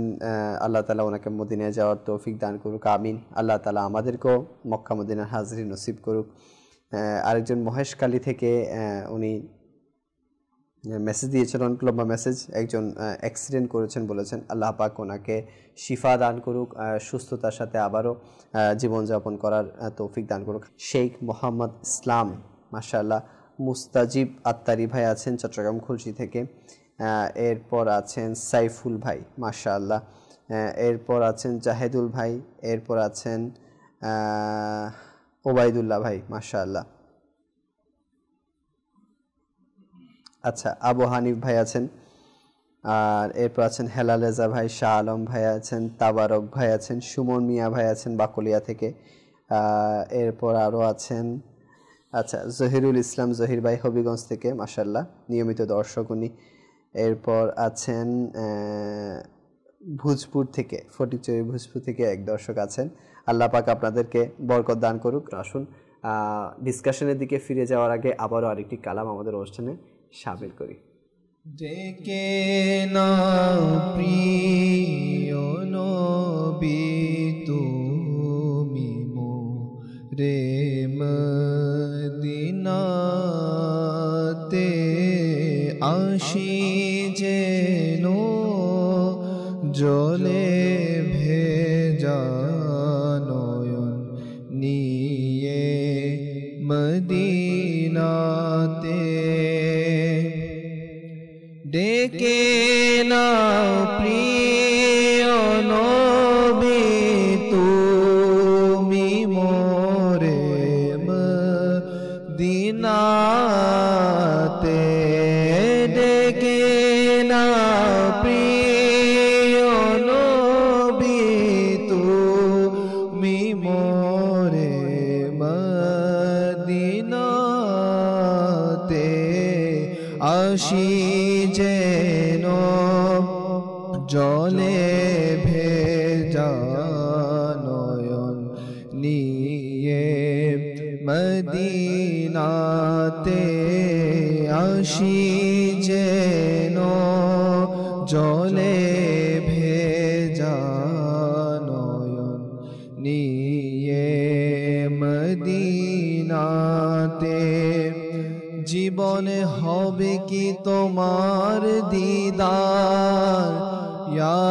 আল্লাহ তাআলা ওনাকে মদিনায় যাওয়ার তৌফিক দান করুক। আমিন। আল্লাহ তাআলা আমাদেরকেও মক্কা মদিনার হাজরি নসিব করুক। আরেকজন মহেশখালী থেকে উনি মেসেজ দিয়েছেন, অনেক লম্বা মেসেজ। একজন অ্যাক্সিডেন্ট করেছেন বলেছেন, আল্লাহ পাক ওনাকে শিফা দান করুক, সুস্থতার সাথে আবারও জীবনযাপন করার তৌফিক দান করুক। শেখ মোহাম্মদ ইসলাম, মাশাআল্লাহ। মুস্তাজিব আত্তারি ভাই আছেন চট্টগ্রাম খুলশি থেকে। এরপর আছেন সাইফুল ভাই, মাশাআল্লাহ। এরপর আছেন জাহেদুল ভাই। এরপর আছেন ওবায়দুল্লাহ ভাই, মাশাআল্লাহ। আচ্ছা, আবু হানিফ ভাই আছেন। আর এরপর আছেন হেলাল রেজা ভাই, শাহ আলম ভাই আছেন, তাবারক ভাই আছেন, সুমন মিয়া ভাই আছেন বাকলিয়া থেকে। এরপর আরও আছেন আচ্ছা জহিরুল ইসলাম জহির ভাই হবিগঞ্জ থেকে, মাশাআল্লাহ, নিয়মিত দর্শক উনি। এরপর আছেন ভোজপুর থেকে, ফটিকচুরি ভোজপুর থেকে এক দর্শক আছেন। আল্লাহ পাক আপনাদেরকে বরকত দান করুক। আসুন ডিসকাশনের দিকে ফিরে যাওয়ার আগে আবারও আরেকটি কালাম আমাদের অনুষ্ঠানে শামিল করি। ডেকে না প্রিয় নবী তুমি মোরে মদিনাতে আসি যেন জলে ভেজা নয়ন নিয়ে মদিনাতে ডেকে না প্রিয় নবী তুমি মোরে মদিনাতে আসি যেন জলে ভেজা নয়ন নিয়ে মদিনাতে আসি যেন জলে ভেজা নয়ন নিয়ে মদিনাতে জীবনে হবে কি তোমার দিদার ইয়া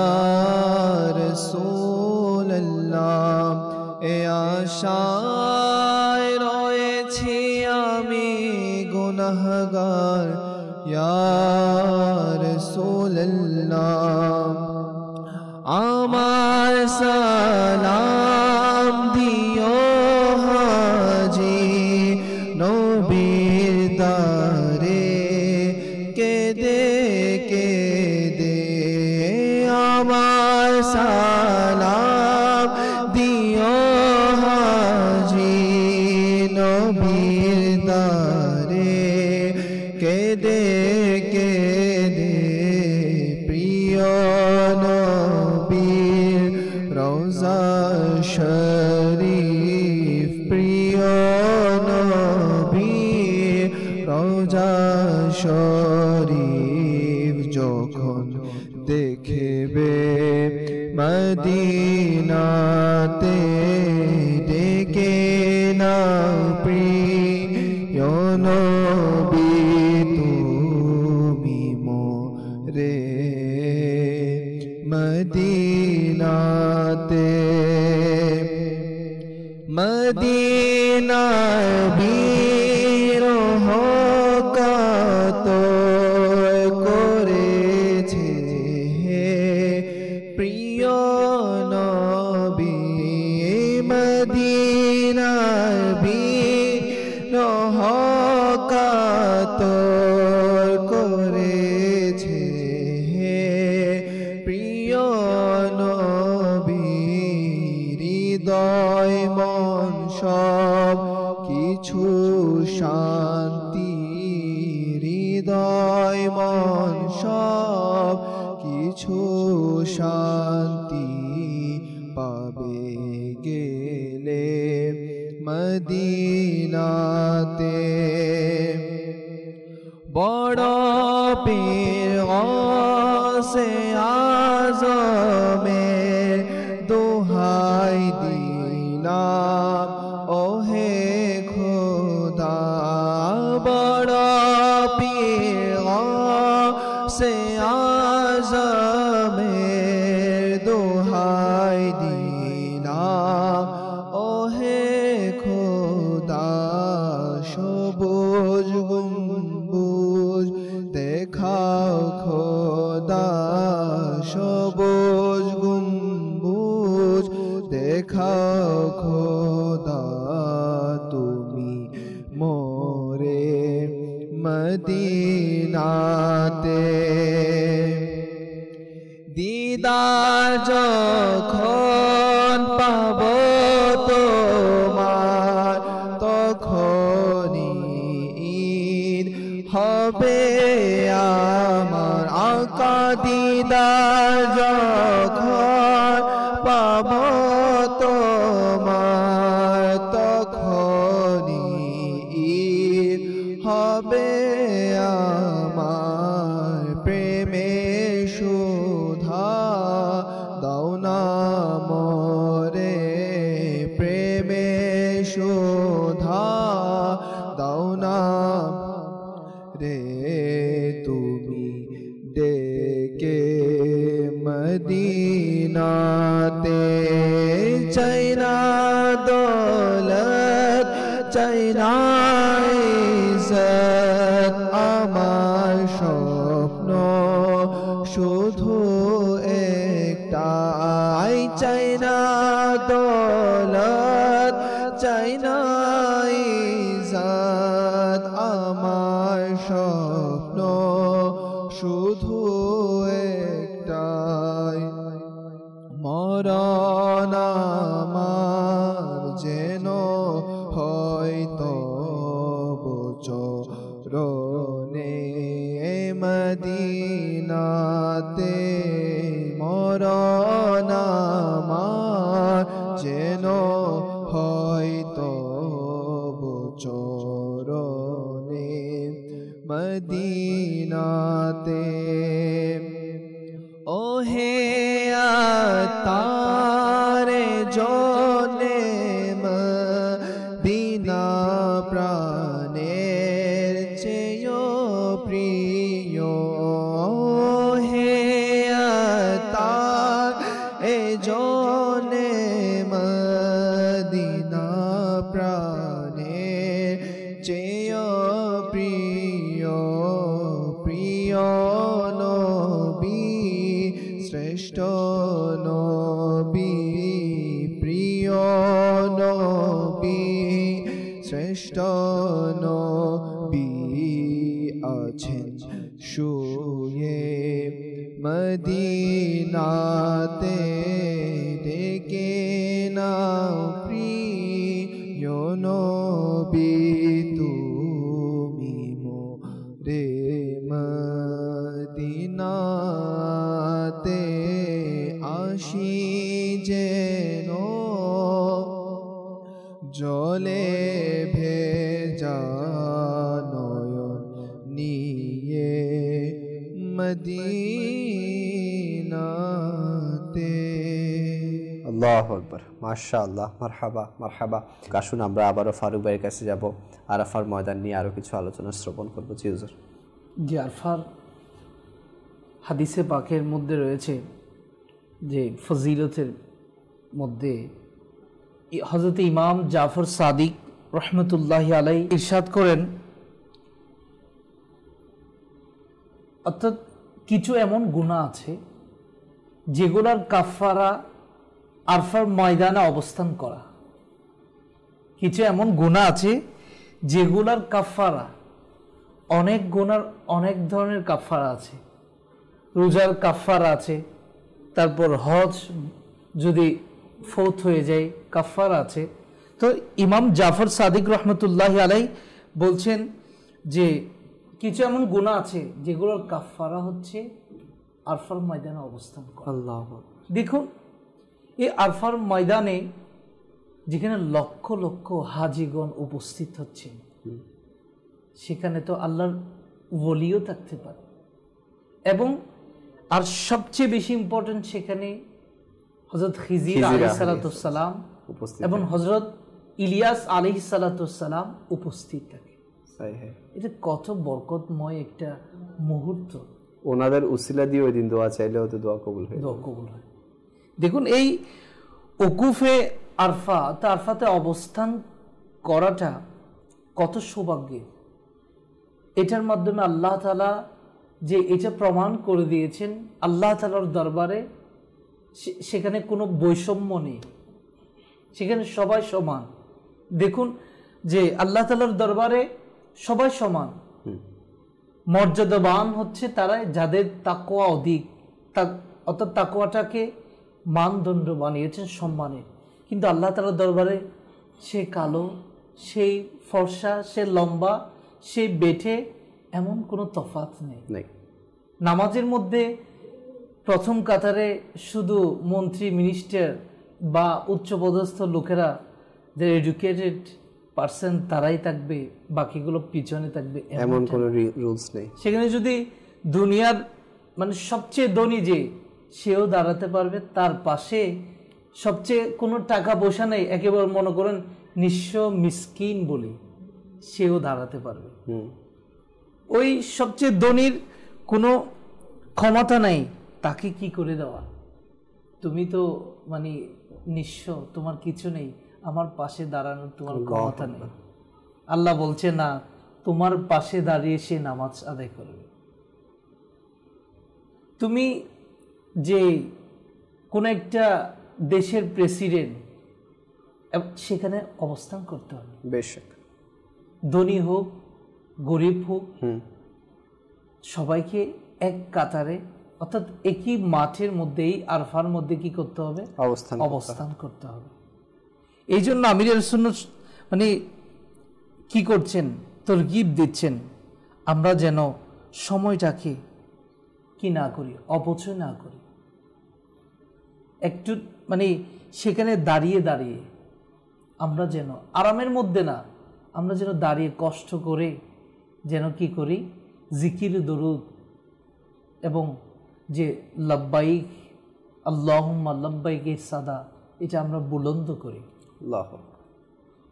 রাসূলুল্লাহ এ আশায় রয়েছি আমি গুনাহগার ইয়া রাসূলুল্লাহ আমার সালাম দিও হাজী নবীর দারে কেদে কেদে আমার সালাম দিও হাজী নবীর দারে কেদে কেদে প্রিয় নবীর রওজা শরীফ প্রিয় নবীর রওজা শরীফ যখন দেখবে মদিনাতে ডেকে না প্রিয় নবী তুমি মোরে মদিনাতে মদিনার বিরহ কত করেছে প্রিয় নবী মদিনার বিরহ কত করেছে প্রিয় নবী হৃদয় মন সব কিছু শান্তি হৃদয় মন সব কিছু শান্তি পাবে গেলে মদিনাতে বড় পীর গৌসে আজমের দোহাই দিলাম ওহে খোদা বড় পীর গৌসে আজমের দোহাই দিলাম ওহে খোদা সবুজ গম্বুজ দেখাও খোদা সবুজ গম্বুজ দেখাও খোদা তুমি মোরে মদিনাতে দিদার যখন পাব তোমার তখনই ঈদ হবে আমার আকা দিদার যখন পাব তোমার তখনই ঈদ হবে আমার প্রেমে সুধা দাও না মোরে প্রেমে সুধা দাও না রে তুমি ডেকে মদিনাতে চাই না দৌলত চাই না ইজ্জত আমার স্বপ্ন শুধু একটাই চাই না দৌলত চাই না ইজ্জত আমার স্বপ্ন শুধু একটাই মরণ আমার যেন হয়তো চরণে মদিনাতে মরণ আমার যেন হয়তো চরণে মদিনাতে ওহে তারে জনে মদিনা প্রাণের চেয়ে প্রিয় হে তার এ জনে মদিনা প্রাণের চেয়ে প্রিয় প্রিয় নবী শ্রেষ্ঠ নবী প্রিয় নবী শ্রেষ্ঠ নবী আছেন শুয়ে মদিনাতে ডেকে নাও প্রিয় নবী তুমি মোরে মদিনাতে আসি যেন জলে ভেজা নয়ন নিয়ে মদিনাতে। আল্লাহু আকবার, মাশাআল্লাহ, মারহাবা মারহাবা। আসুন আমরা আবারও ফারুক ভাইয়ের কাছে যাব, আরাফার ময়দান নিয়ে আরো কিছু আলোচনা শ্রবণ করবো। জি হুজুর। যে আরফার হাদিসে পাকের মধ্যে রয়েছে যে ফজিলতের মধ্যে হযরত ইমাম জাফর সাদিক রহমতুল্লাহি আলাইহি ইরশাদ করেন, অর্থাৎ কিছু এমন গুনাহ আছে যেগুলোর কাফারা আরফার ময়দানে অবস্থান করা। কিছু এমন গুনাহ আছে যেগুলোর কাফারা, অনেক গুনার অনেক ধরনের কাফারা আছে। রোজার কাফারা আছে, তারপর হজ যদি ফৌত হয়ে যায় কাফারা আছে। তো ইমাম জাফর সাদিক রহমতুল্লাহি আলাইহি বলছেন যে কিছু এমন গুনাহ আছে যেগুলোর কাফারা হচ্ছে আরফার ময়দানে অবস্থান করা। আল্লাহ দেখুন, এই আরফার ময়দানে যেখানে লক্ষ লক্ষ হাজিগণ উপস্থিত হচ্ছেন, সেখানে তো আল্লাহর ওলিও থাকতে পারে। এবং আর সবচেয়ে বেশি ইম্পর্টেন্ট, সেখানে হযরত খিজির আলাইহিস সালাম এবং হযরত ইলিয়াস আলাইহিস সালাম উপস্থিত থাকে। এটা কত বরকতময় একটা মুহূর্ত। ওনাদের উসিলা দিয়ে ওই দিন দোয়া চাইলেও তো দোয়া কবুল হয়। দেখুন, এই ওকুফে আরফা, তা আরফাতে অবস্থান করাটা কত সৌভাগ্যের। এটার মাধ্যমে আল্লাহ তাআলা যে এটা প্রমাণ করে দিয়েছেন, আল্লাহ তাআলার দরবারে সেখানে কোনো বৈষম্য নেই, সেখানে সবাই সমান। দেখুন যে আল্লাহ তাআলার দরবারে সবাই সমান। মর্যাদাবান হচ্ছে তারা যাদের তাকওয়া অধিক, অর্থাৎ তাকওয়াটাকে মানদণ্ড বানিয়েছেন সম্মানের। কিন্তু আল্লাহ তাআলার দরবারে সে কালো, সেই ফর্সা, সে লম্বা, সে বেঠে, এমন কোনো তফাৎ নেই। নামাজের মধ্যে প্রথম কাতারে শুধু মন্ত্রী, মিনিস্টার বা উচ্চপদস্থ লোকেরা, যে এডুকেটেড পার্সন, তারাই থাকবে, বাকিগুলো পিছনে থাকবে, এমন কোনো রুলস নেই। সেখানে যদি দুনিয়ার মানে সবচেয়ে ধনী যে, সেও দাঁড়াতে পারবে, তার পাশে সবচেয়ে কোনো টাকা পয়সা নেই, একেবারে মনে করেন নিঃস্ব মিসকিন বলি, সেও দাঁড়াতে পারবে। ওই সবচেয়ে ধনীর কোনো ক্ষমতা নাই, তাকে কি করে দেওয়া? তুমি তো মানে নিঃস্ব, তোমার কিছু নেই, আমার পাশে দাঁড়ানোর তোমার ক্ষমতা নেই। আল্লাহ বলছে না, তোমার পাশে দাঁড়িয়ে সে নামাজ আদায় করবে। তুমি যে কোন একটা দেশের প্রেসিডেন্ট, সেখানে অবস্থান করতে হবে, বেশক ধনী হোক গরিব হোক, সবাইকে এক কাতারে অর্থাৎ একই মাঠের মধ্যেই আরফার মধ্যে কি করতে হবে? অবস্থান করতে হবে। এই জন্য আমিরের সুন্নাত মানে কি করছেন, তরগিব দিচ্ছেন আমরা যেন সময়টাকে কি না করি, অপচয় না করি। একটু মানে সেখানে দাঁড়িয়ে দাঁড়িয়ে আমরা যেন আরামের মধ্যে না, আমরা যেন দাঁড়িয়ে কষ্ট করে যেন কি করি, জিকির দরুদ এবং যে লব্বাইক আল্লাহুম্মা লব্বাইক এর সাদা, এটা আমরা বুলন্দ করি,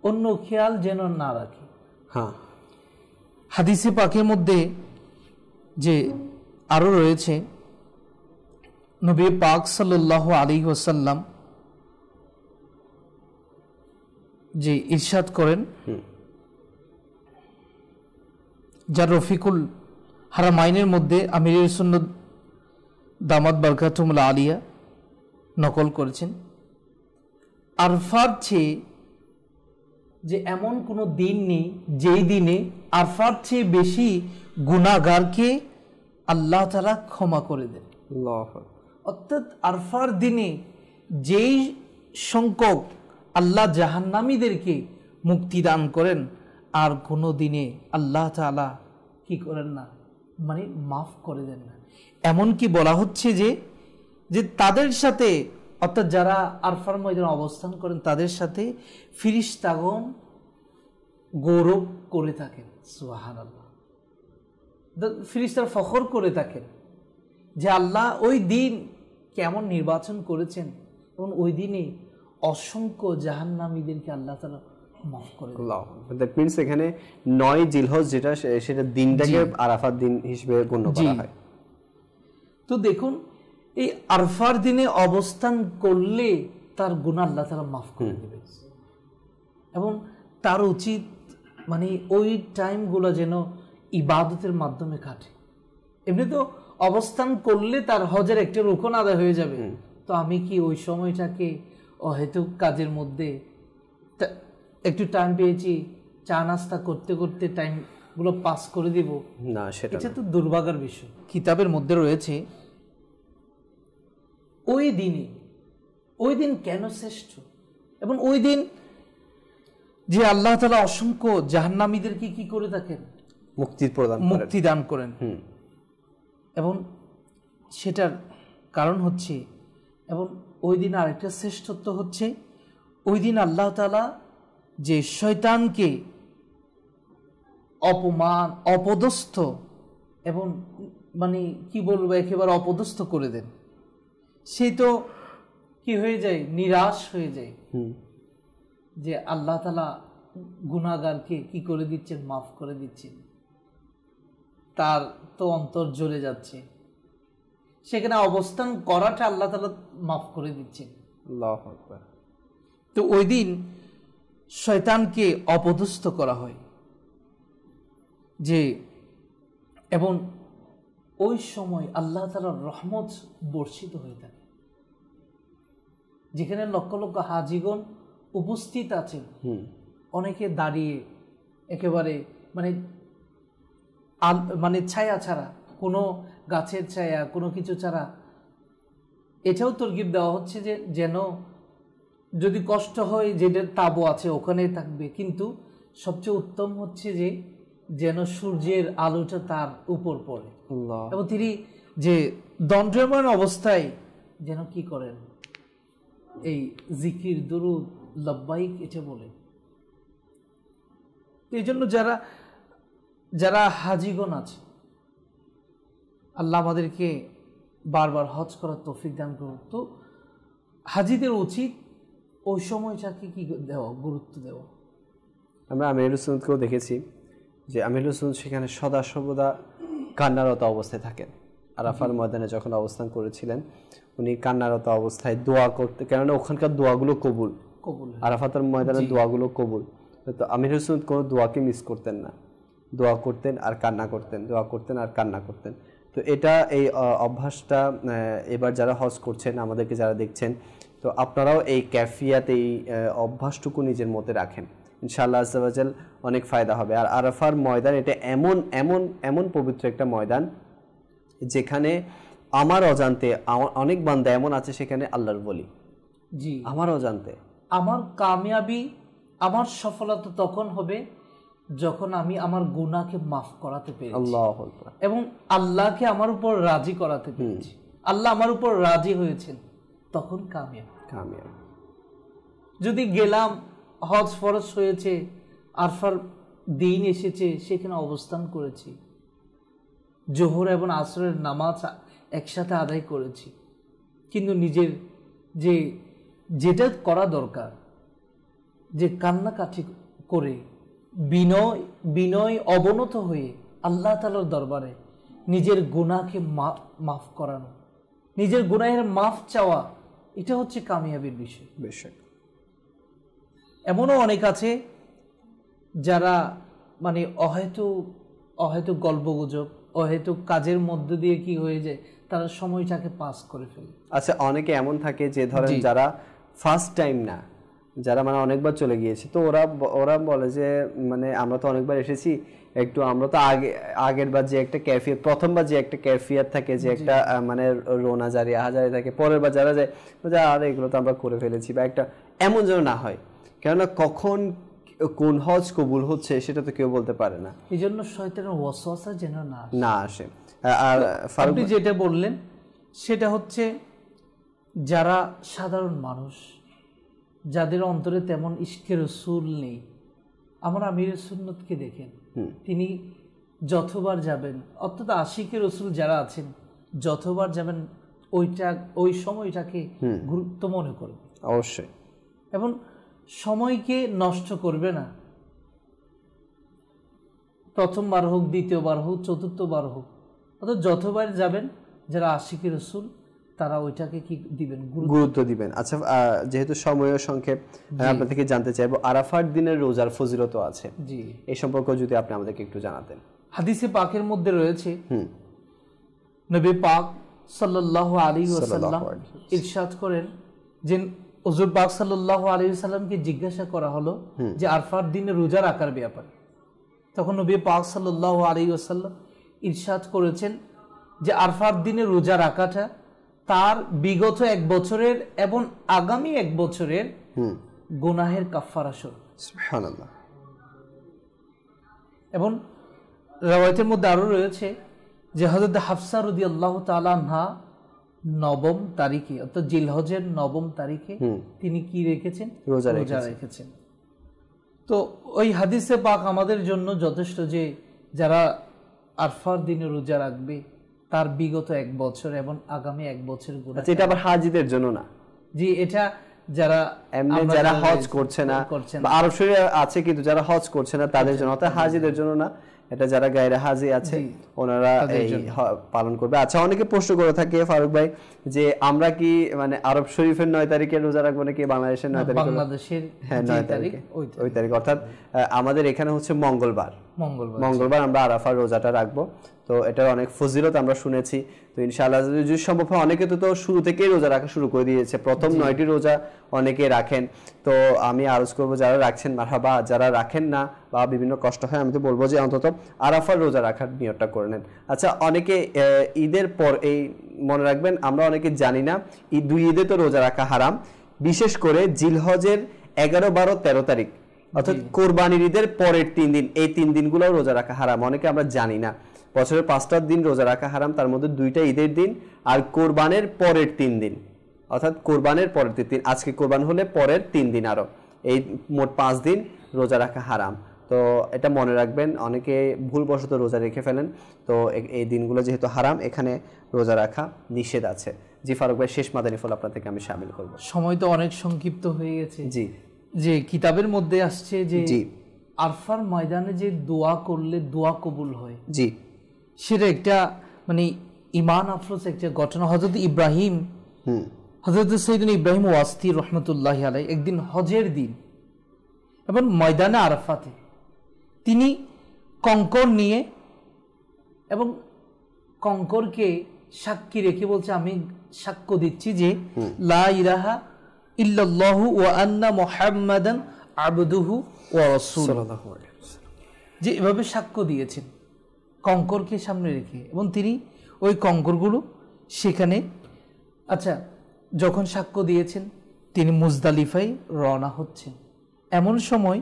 অন্য খেয়াল যেন না রাখি। হ্যাঁ, হাদিসে পাকের মধ্যে যে আরো রয়েছে, নবী পাক সাল্লাল্লাহু আলাইহি ওয়াসাল্লাম যে ইরশাদ করেন, যা রফিকুল হারামাইনের মধ্যে আমিরের সুন্নাত দামাত বারকাতুহুল আলিয়া নকল করেছেন, আরফার চেয়ে যে এমন কোনো দিন নেই যেই দিনে আরফার চেয়ে বেশি গুনাহগারকে আল্লাহ তাআলা ক্ষমা করে দেন। অর্থাৎ আরফার দিনে যেই সংখ্যক আল্লাহ জাহান্নামীদেরকে মুক্তি দান করেন, আর কোনো দিনে আল্লাহ তাআলা কি করেন না, মানে মাফ করে দেন না। এমনকি বলা হচ্ছে যে তাদের সাথে, অর্থাৎ যারা আরফার ময়দানে অবস্থান করেন তাদের সাথে ফিরিশতাগণ গৌরব করে থাকেন। সুবহানাল্লাহ, ফিরিশতারা ফখর করে থাকেন যে আল্লাহ ওই দিন কেমন নির্বাচন করেছেন, এবং ওই দিনে অসংখ্য জাহান্নামীদেরকে আল্লাহ তাআলা মাফ করে দেন। দ্যাট মিন্স এখানে 9 জিলহজ যেটা, সেটা দিনটাকে আরাফাত দিন হিসেবে গণ্য করা হয়। তো দেখুন, এই আরফার দিনে অবস্থান করলে তার গুনাহ আল্লাহ তাআলা মাফ করে দেবে, এবং তার উচিত মানে ওই টাইমগুলো যেন ইবাদতের মাধ্যমে কাটে। এমনি তো অবস্থান করলে তার হজের একটা রুকন আদায় হয়ে যাবে, তো আমি কি ওই সময়টাকে অহেতুক কাজের মধ্যে একটু টাইম পেয়েছি, চা নাস্তা করতে করতে টাইমগুলো পাস করে দিব? না, সেটা তো দুর্ভাগ্যের বিষয়। কিতাবের মধ্যে রয়েছে ওই দিন কেন শ্রেষ্ঠ, এবং ওই দিন যে আল্লাহ তাআলা অসংখ্য জাহান্নামীদেরকে কি করে থাকেন, মুক্তি দান করেন। এবং সেটার কারণ হচ্ছে, এবং ওই দিন আরেকটা শ্রেষ্ঠত্ব হচ্ছে, ওই দিন আল্লাহ তাআলা যে শয়তানকে অপমান, অপদস্থ এবং মানে কি বলবো, একেবারে অপদস্থ করে দেন। সে তো কি হয়ে যায়, নিরাশ হয়ে যায় যে আল্লাহ তাআলা গুনাহগারকে কি করে দিচ্ছেন, মাফ করে দিচ্ছেন। তার তো অন্তর জ্বলে যাচ্ছে, সেখানে অবস্থান করাটা আল্লাহ তাআলা মাফ করে দিচ্ছেন। আল্লাহু আকবার। তো ওই দিন শয়তানকে অপদস্থ করা হয় যে, এবং ওই সময় আল্লাহ তাআলার রহমত বর্ষিত হয়ে থাকে, যেখানে লক্ষ লক্ষ হাজিগণ উপস্থিত আছেন, অনেকে দাঁড়িয়ে একেবারে মানে ছায়া ছাড়া, কোনো গাছের ছায়া, কোনো কিছু ছাড়া। এটাও তরগিব দেওয়া হচ্ছে যে যেন যদি কষ্ট হয়, যেটা তাবু আছে ওখানেই থাকবে, কিন্তু সবচেয়ে উত্তম হচ্ছে যে যেন সূর্যের আলোটা তার উপর পড়ে, এবং তিনি যে দণ্ডায়মান অবস্থায় যেন কি করেন, এই জিকির দুরুদ লব্বাইক এটা বলেন। এই জন্য যারা হাজিগণ আছে, আল্লাহ আমাদেরকে বারবার হজ করার তৌফিক দান করুন। তো হাজিদের উচিত ওই সময়টাকে কি দেওয়া, গুরুত্ব দেওয়া। আমরা আমিরুল সুন্নতকেও দেখেছি যে আমিরুল সুন্নত সেখানে সদা সর্বদা কান্নারত অবস্থায় থাকেন। আরাফার ময়দানে যখন অবস্থান করেছিলেন, উনি কান্নারত অবস্থায় দোয়া করতে, কেননা ওখানকার দোয়াগুলো কবুল, আরাফাতের ময়দানের দোয়াগুলো কবুল। তো আমিরুল সুন্নত কোনো দোয়াকে মিস করতেন না, দোয়া করতেন আর কান্না করতেন, দোয়া করতেন আর কান্না করতেন। তো এটা এই অভ্যাসটা এবার যারা হজ করছেন, আমাদেরকে যারা দেখছেন, তো আপনারাও এই ক্যাফিয়াত, এই অভ্যাসটুকু নিজের মধ্যে রাখেন, ইনশাআল্লাহ আজ্জা ওয়া জাল অনেক ফায়দা হবে। আর আরাফার ময়দান এটা এমন পবিত্র একটা ময়দান যেখানে আমার অজান্তে অনেক বান্দা এমন আছে সেখানে আল্লাহর বলি, জি আমার অজান্তে। আমার কামিয়াবি, আমার সফলতা তখন হবে যখন আমি আমার গুনাহকে মাফ করাতে পেরেছি, আল্লাহু আকবার, এবং আল্লাহকে আমার উপর রাজি করাতে পেরেছি, আল্লাহ আমার উপর রাজি হয়েছেন, তখন কামিয়াব। যদি গেলাম, হজ ফরজ হয়েছে, আরফার দিন এসেছে, সেখানে অবস্থান করেছি, জোহর এবং আসরের নামাজ একসাথে আদায় করেছি, কিন্তু নিজের যেটা করা দরকার, যে কান্নাকাটি করে বিনয় অবনত হয়ে আল্লাহ তাআলার দরবারে নিজের গুনাহকে মাফ করানো, নিজের গুনাহের মাফ চাওয়া, এটা হচ্ছে কামিয়াবির বিষয়। এমনও অনেক আছে যারা মানে অহেতুক গল্পগুজব, অহেতুক কাজের মধ্যে দিয়ে কি হয়ে যায়, তারা সময়টাকে পাস করে ফেলে। আচ্ছা, অনেকে এমন থাকে যে ধরেন যারা ফার্স্ট টাইম না, যারা মানে অনেকবার চলে গিয়েছে, তো ওরা বলে যে মানে আমরা তো অনেকবার এসেছি, একটু আমরা তো আগের বার যে একটা ক্যাফিয়াত, প্রথমবার যে একটা ক্যাফিয়াত থাকে, যে একটা মানে রোনা জারি আহাজারি থাকে, পরের বার যারা যায় আর এগুলো তো আমরা করে ফেলেছি, বা একটা এমন যেন না হয়, কেননা কখন কোন হজ কবুল হচ্ছে সেটা তো কেউ বলতে পারে না, এই জন্য শয়তানের ওয়াসওয়াসা যেন না আসে। আর আপনি যেটা বললেন সেটা হচ্ছে যারা সাধারণ মানুষ, যাদের অন্তরে তেমন ইশকে রসুল নেই, আমার আমিরের সুন্নতকে দেখেন, তিনি যতবার যাবেন, অর্থাৎ আশিকে রসুল যারা আছেন, যতবার যাবেন ওই সময়টাকে গুরুত্ব মনে করবে অবশ্যই, এবং সময়কে নষ্ট করবে না। প্রথমবার হোক, দ্বিতীয়বার হোক, চতুর্থবার হোক, অর্থাৎ যতবার যাবেন যারা আশিকে রসুল, তারা ওইটাকে কি দিবেন, গুরুত্ব দিবেন। আচ্ছা, যেহেতু সময়ের সংক্ষেপ, আপনার থেকে জানতে চাইবো আরাফার দিনের রোজার ফজিলত আছে, জি, এই সম্পর্কে যদি আপনি আমাদেরকে একটু জানাতেন। হাদিসে পাকের মধ্যে রয়েছে, নবী পাক সাল্লাল্লাহু আলাইহি ওয়াসাল্লাম ইরশাদ করেন যে হুজুর পাক সাল্লাল্লাহু আলাইহি ওয়াসাল্লামকে জিজ্ঞাসা করা হলো যে আরফার দিনে রোজা রাখার ব্যাপারে, তখন নবী পাক সাল্লাল্লাহু আলাইহি ওয়াসাল্লাম ইরশাদ করেছেন যে আরফার দিনে রোজা রাখাটা তার বিগত 1 বছরের এবং আগামী 1 বছরের গুনাহের কাফারা স্বরূপ। সুবহানাল্লাহ। এবং রওয়ায়াতের মধ্যে আরো রয়েছে যে হযরত হাফসা রাদিয়াল্লাহু তাআলা আনহা 9ম তারিখে, অর্থাৎ জিলহজের 9ম তারিখে তিনি কি রেখেছেন, রোজা রেখেছেন। তো ওই হাদিসে পাক আমাদের জন্য যথেষ্ট, যে যারা আরফার দিনে রোজা রাখবে তার বিগত 1 বছর এবং আগামী 1 বছর গুনাহ। এটা আবার হাজিদের জন্য না, জি, এটা যারা এমনি যারা হজ করছে না, বা আরব শরীরে আছে কিন্তু যারা হজ করছে না তাদের জন্য, অর্থাৎ হাজিদের জন্য না, এটা যারা গায়রে হাজি আছে ওনারা এই পালন করবে। আচ্ছা, অনেকে প্রশ্ন করে থাকে ফারুক ভাই যে আমরা কি মানে আরব শরীফের 9 তারিখে রোজা রাখবো নাকি বাংলাদেশের 9 তারিখে? বাংলাদেশের 9 তারিখ, ওই তারিখ, অর্থাৎ আমাদের এখানে হচ্ছে মঙ্গলবার আমরা আরাফার রোজাটা রাখবো। তো এটার অনেক ফজিলত আমরা শুনেছি। তো ইনশাআল্লাহ যদি সম্ভব হয়, অনেকে তো শুরু থেকেই রোজা রাখা শুরু করে দিয়েছে, প্রথম 9টি রোজা অনেকে রাখেন। তো আমি আরজ করবো যারা রাখছেন মারহাবা, যারা রাখেন না বা বিভিন্ন কষ্ট হয়, আমি তো বলবো যে অন্তত আরাফার রোজা রাখার নিয়তটা করে নেন। আচ্ছা, অনেকে ঈদের পর, এই মনে রাখবেন আমরা অনেকে জানি না দুই ঈদে তো রোজা রাখা হারাম, বিশেষ করে জিলহজের 11, 12, 13 তারিখ, অর্থাৎ কোরবানির ঈদের পরের 3 দিন, এই 3 দিনগুলো রোজা রাখা হারাম, অনেকে আমরা জানি না। বছরের 5টা দিন রোজা রাখা হারাম, তার মধ্যে 2টা ঈদের দিন আর কোরবানের পরের 3 দিন, অর্থাৎ কোরবানের পরের 3 দিন, আজকে কোরবান হলে পরের 3 দিন, আরো এই মোট 5 দিন রোজা রাখা হারাম। তো এটা মনে রাখবেন, অনেকে ভুলবশত রোজা রেখে ফেলেন। তো এই দিনগুলো যেহেতু হারাম, এখানে রোজা রাখা নিষেধ আছে। জি ফারুক ভাই, শেষ মাদানী ফল আপনার থেকে আমি শামিল করব। সময় তো অনেক সংক্ষিপ্ত হয়ে গেছে। জি, যে কিতাবের মধ্যে আসছে যে আরফার ময়দানে যে দোয়া করলে দোয়া কবুল হয়, জি, সেটা একটা মানে ইমান আফরোজ একটা ঘটনা। হযরত সৈয়দনা ইব্রাহিম ওয়াসতি রহমতুল্লাহি আলাইহি একদিন হজের দিন এবং ময়দানে আরাফাতে তিনি কঙ্কর নিয়ে এবং কঙ্করকে সাক্ষী রেখে বলছে, আমি সাক্ষ্য দিচ্ছি যে লা ইলাহা ইল্লাল্লাহু ওয়া আন্না মুহাম্মাদান আবদুহু ওয়া রাসূলুহু, যে এভাবে সাক্ষ্য দিয়েছেন কঙ্করকে সামনে রেখে, এবং তিনি ওই কঙ্করগুলো সেখানে আচ্ছা যখন সাক্ষ্য দিয়েছেন তিনি মুজদালিফায় রওনা হচ্ছেন, এমন সময়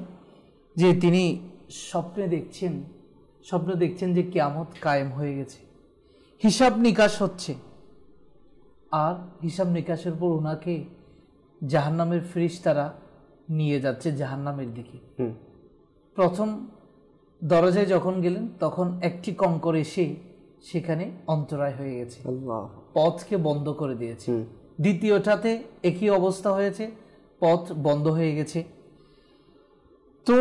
যে তিনি স্বপ্ন দেখছেন যে কিয়ামত কায়েম হয়ে গেছে, হিসাব নিকাশ হচ্ছে, আর হিসাব নিকাশের পর ওনাকে জাহান্নামের ফেরেশতারা নিয়ে যাচ্ছে জাহান্নামের দিকে। প্রথম দরজায় যখন গেলেন তখন একটি কঙ্কর এসে সেখানে অন্তরায় হয়ে গেছে, পথকে বন্ধ করে দিয়েছে। দ্বিতীয়টাতে একই অবস্থা হয়েছে, পথ বন্ধ হয়ে গেছে। তো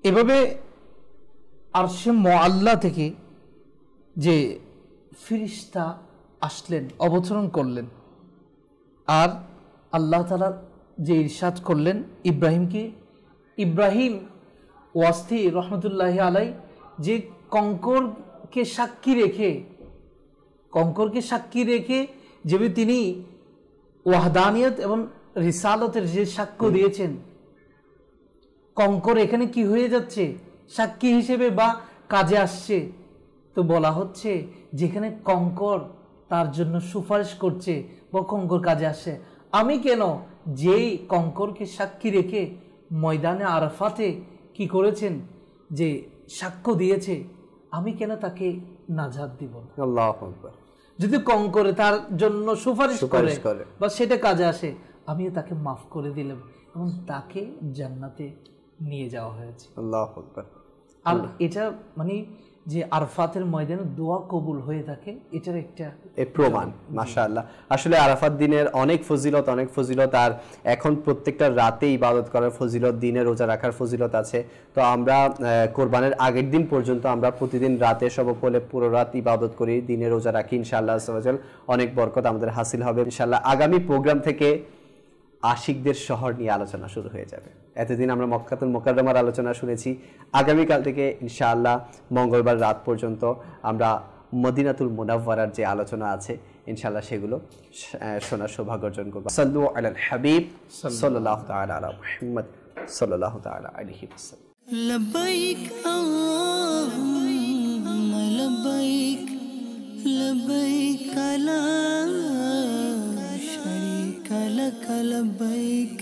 এভাবে আরশে মুআল্লা থেকে যে ফেরেশতা আসলেন, অবতরণ করলেন, আর আল্লাহ তাআলা যে ইরশাদ করলেন ইব্রাহিম ওয়াস্তি রহমতুল্লাহি আলাই যে কঙ্করকে সাক্ষী রেখে যেভাবে তিনি ওয়াহদানিয়ত এবং রিসালতের যে সাক্ষ্য দিয়েছেন, কঙ্কর এখানে কি হয়ে যাচ্ছে সাক্ষী হিসেবে বা কাজে আসছে। তো বলা হচ্ছে যেখানে কঙ্কর তার জন্য সুপারিশ করছে বা কঙ্কর কাজে আসে, আমি কেন যেই কঙ্করকে সাক্ষী রেখে ময়দানে আরাফাতে কি করেছেন যে সাক্ষ্য দিয়েছে, আমি কেন তাকে নাজাত দিব না? আল্লাহু আকবার। যদি কঙ্করে তার জন্য সুপারিশ করে বা সেটা কাজে আসে, আমিও তাকে মাফ করে দিলাম এবং তাকে জান্নাতে নিয়ে যাওয়া হয়েছে। আল্লাহু আকবার। আর এটা মানে যে আরাফাতের ময়দানে দোয়া কবুল হয়ে থাকে, এটার একটা প্রমাণ। মাশাআল্লাহ, আসলে আরাফাত দিনের অনেক ফজিলত, আর এখন প্রত্যেকটা রাতে ইবাদত করার ফজিলত, দিনে রোজা রাখার ফজিলত আছে। তো আমরা কোরবানের আগের দিন পর্যন্ত আমরা প্রতিদিন রাতে সর্বপলে পুরো রাত ইবাদত করি, দিনে রোজা রাখি, ইনশাআল্লাহ আল্লাহ সুবহানাহু ওয়া তাআলা অনেক বরকত আমাদের হাসিল হবে ইনশাআল্লাহ। আগামী প্রোগ্রাম থেকে আশিকদের শহর নিয়ে আলোচনা শুরু হয়ে যাবে। এতদিন আমরা মক্কাতুল মুকাররমার আলোচনা শুনেছি, আগামীকাল থেকে ইনশাআল্লাহ মঙ্গলবার রাত পর্যন্ত আমরা মদিনাতুল মুনাওয়ারার যে আলোচনা আছে ইনশাআল্লাহ সেগুলো শোনার সৌভাগ্য অর্জন করব। সাল্লু আলাল হাবিব সাল্লাল্লাহু তাআলা আলা মুহাম্মদ সাল্লাল্লাহু তাআলা আলাইহি ওয়াসাল্লাম। লব্বাইক আল্লাহুম্মা লব্বাইক লব্বাইক লা শারীকা লাক লব্বাইক।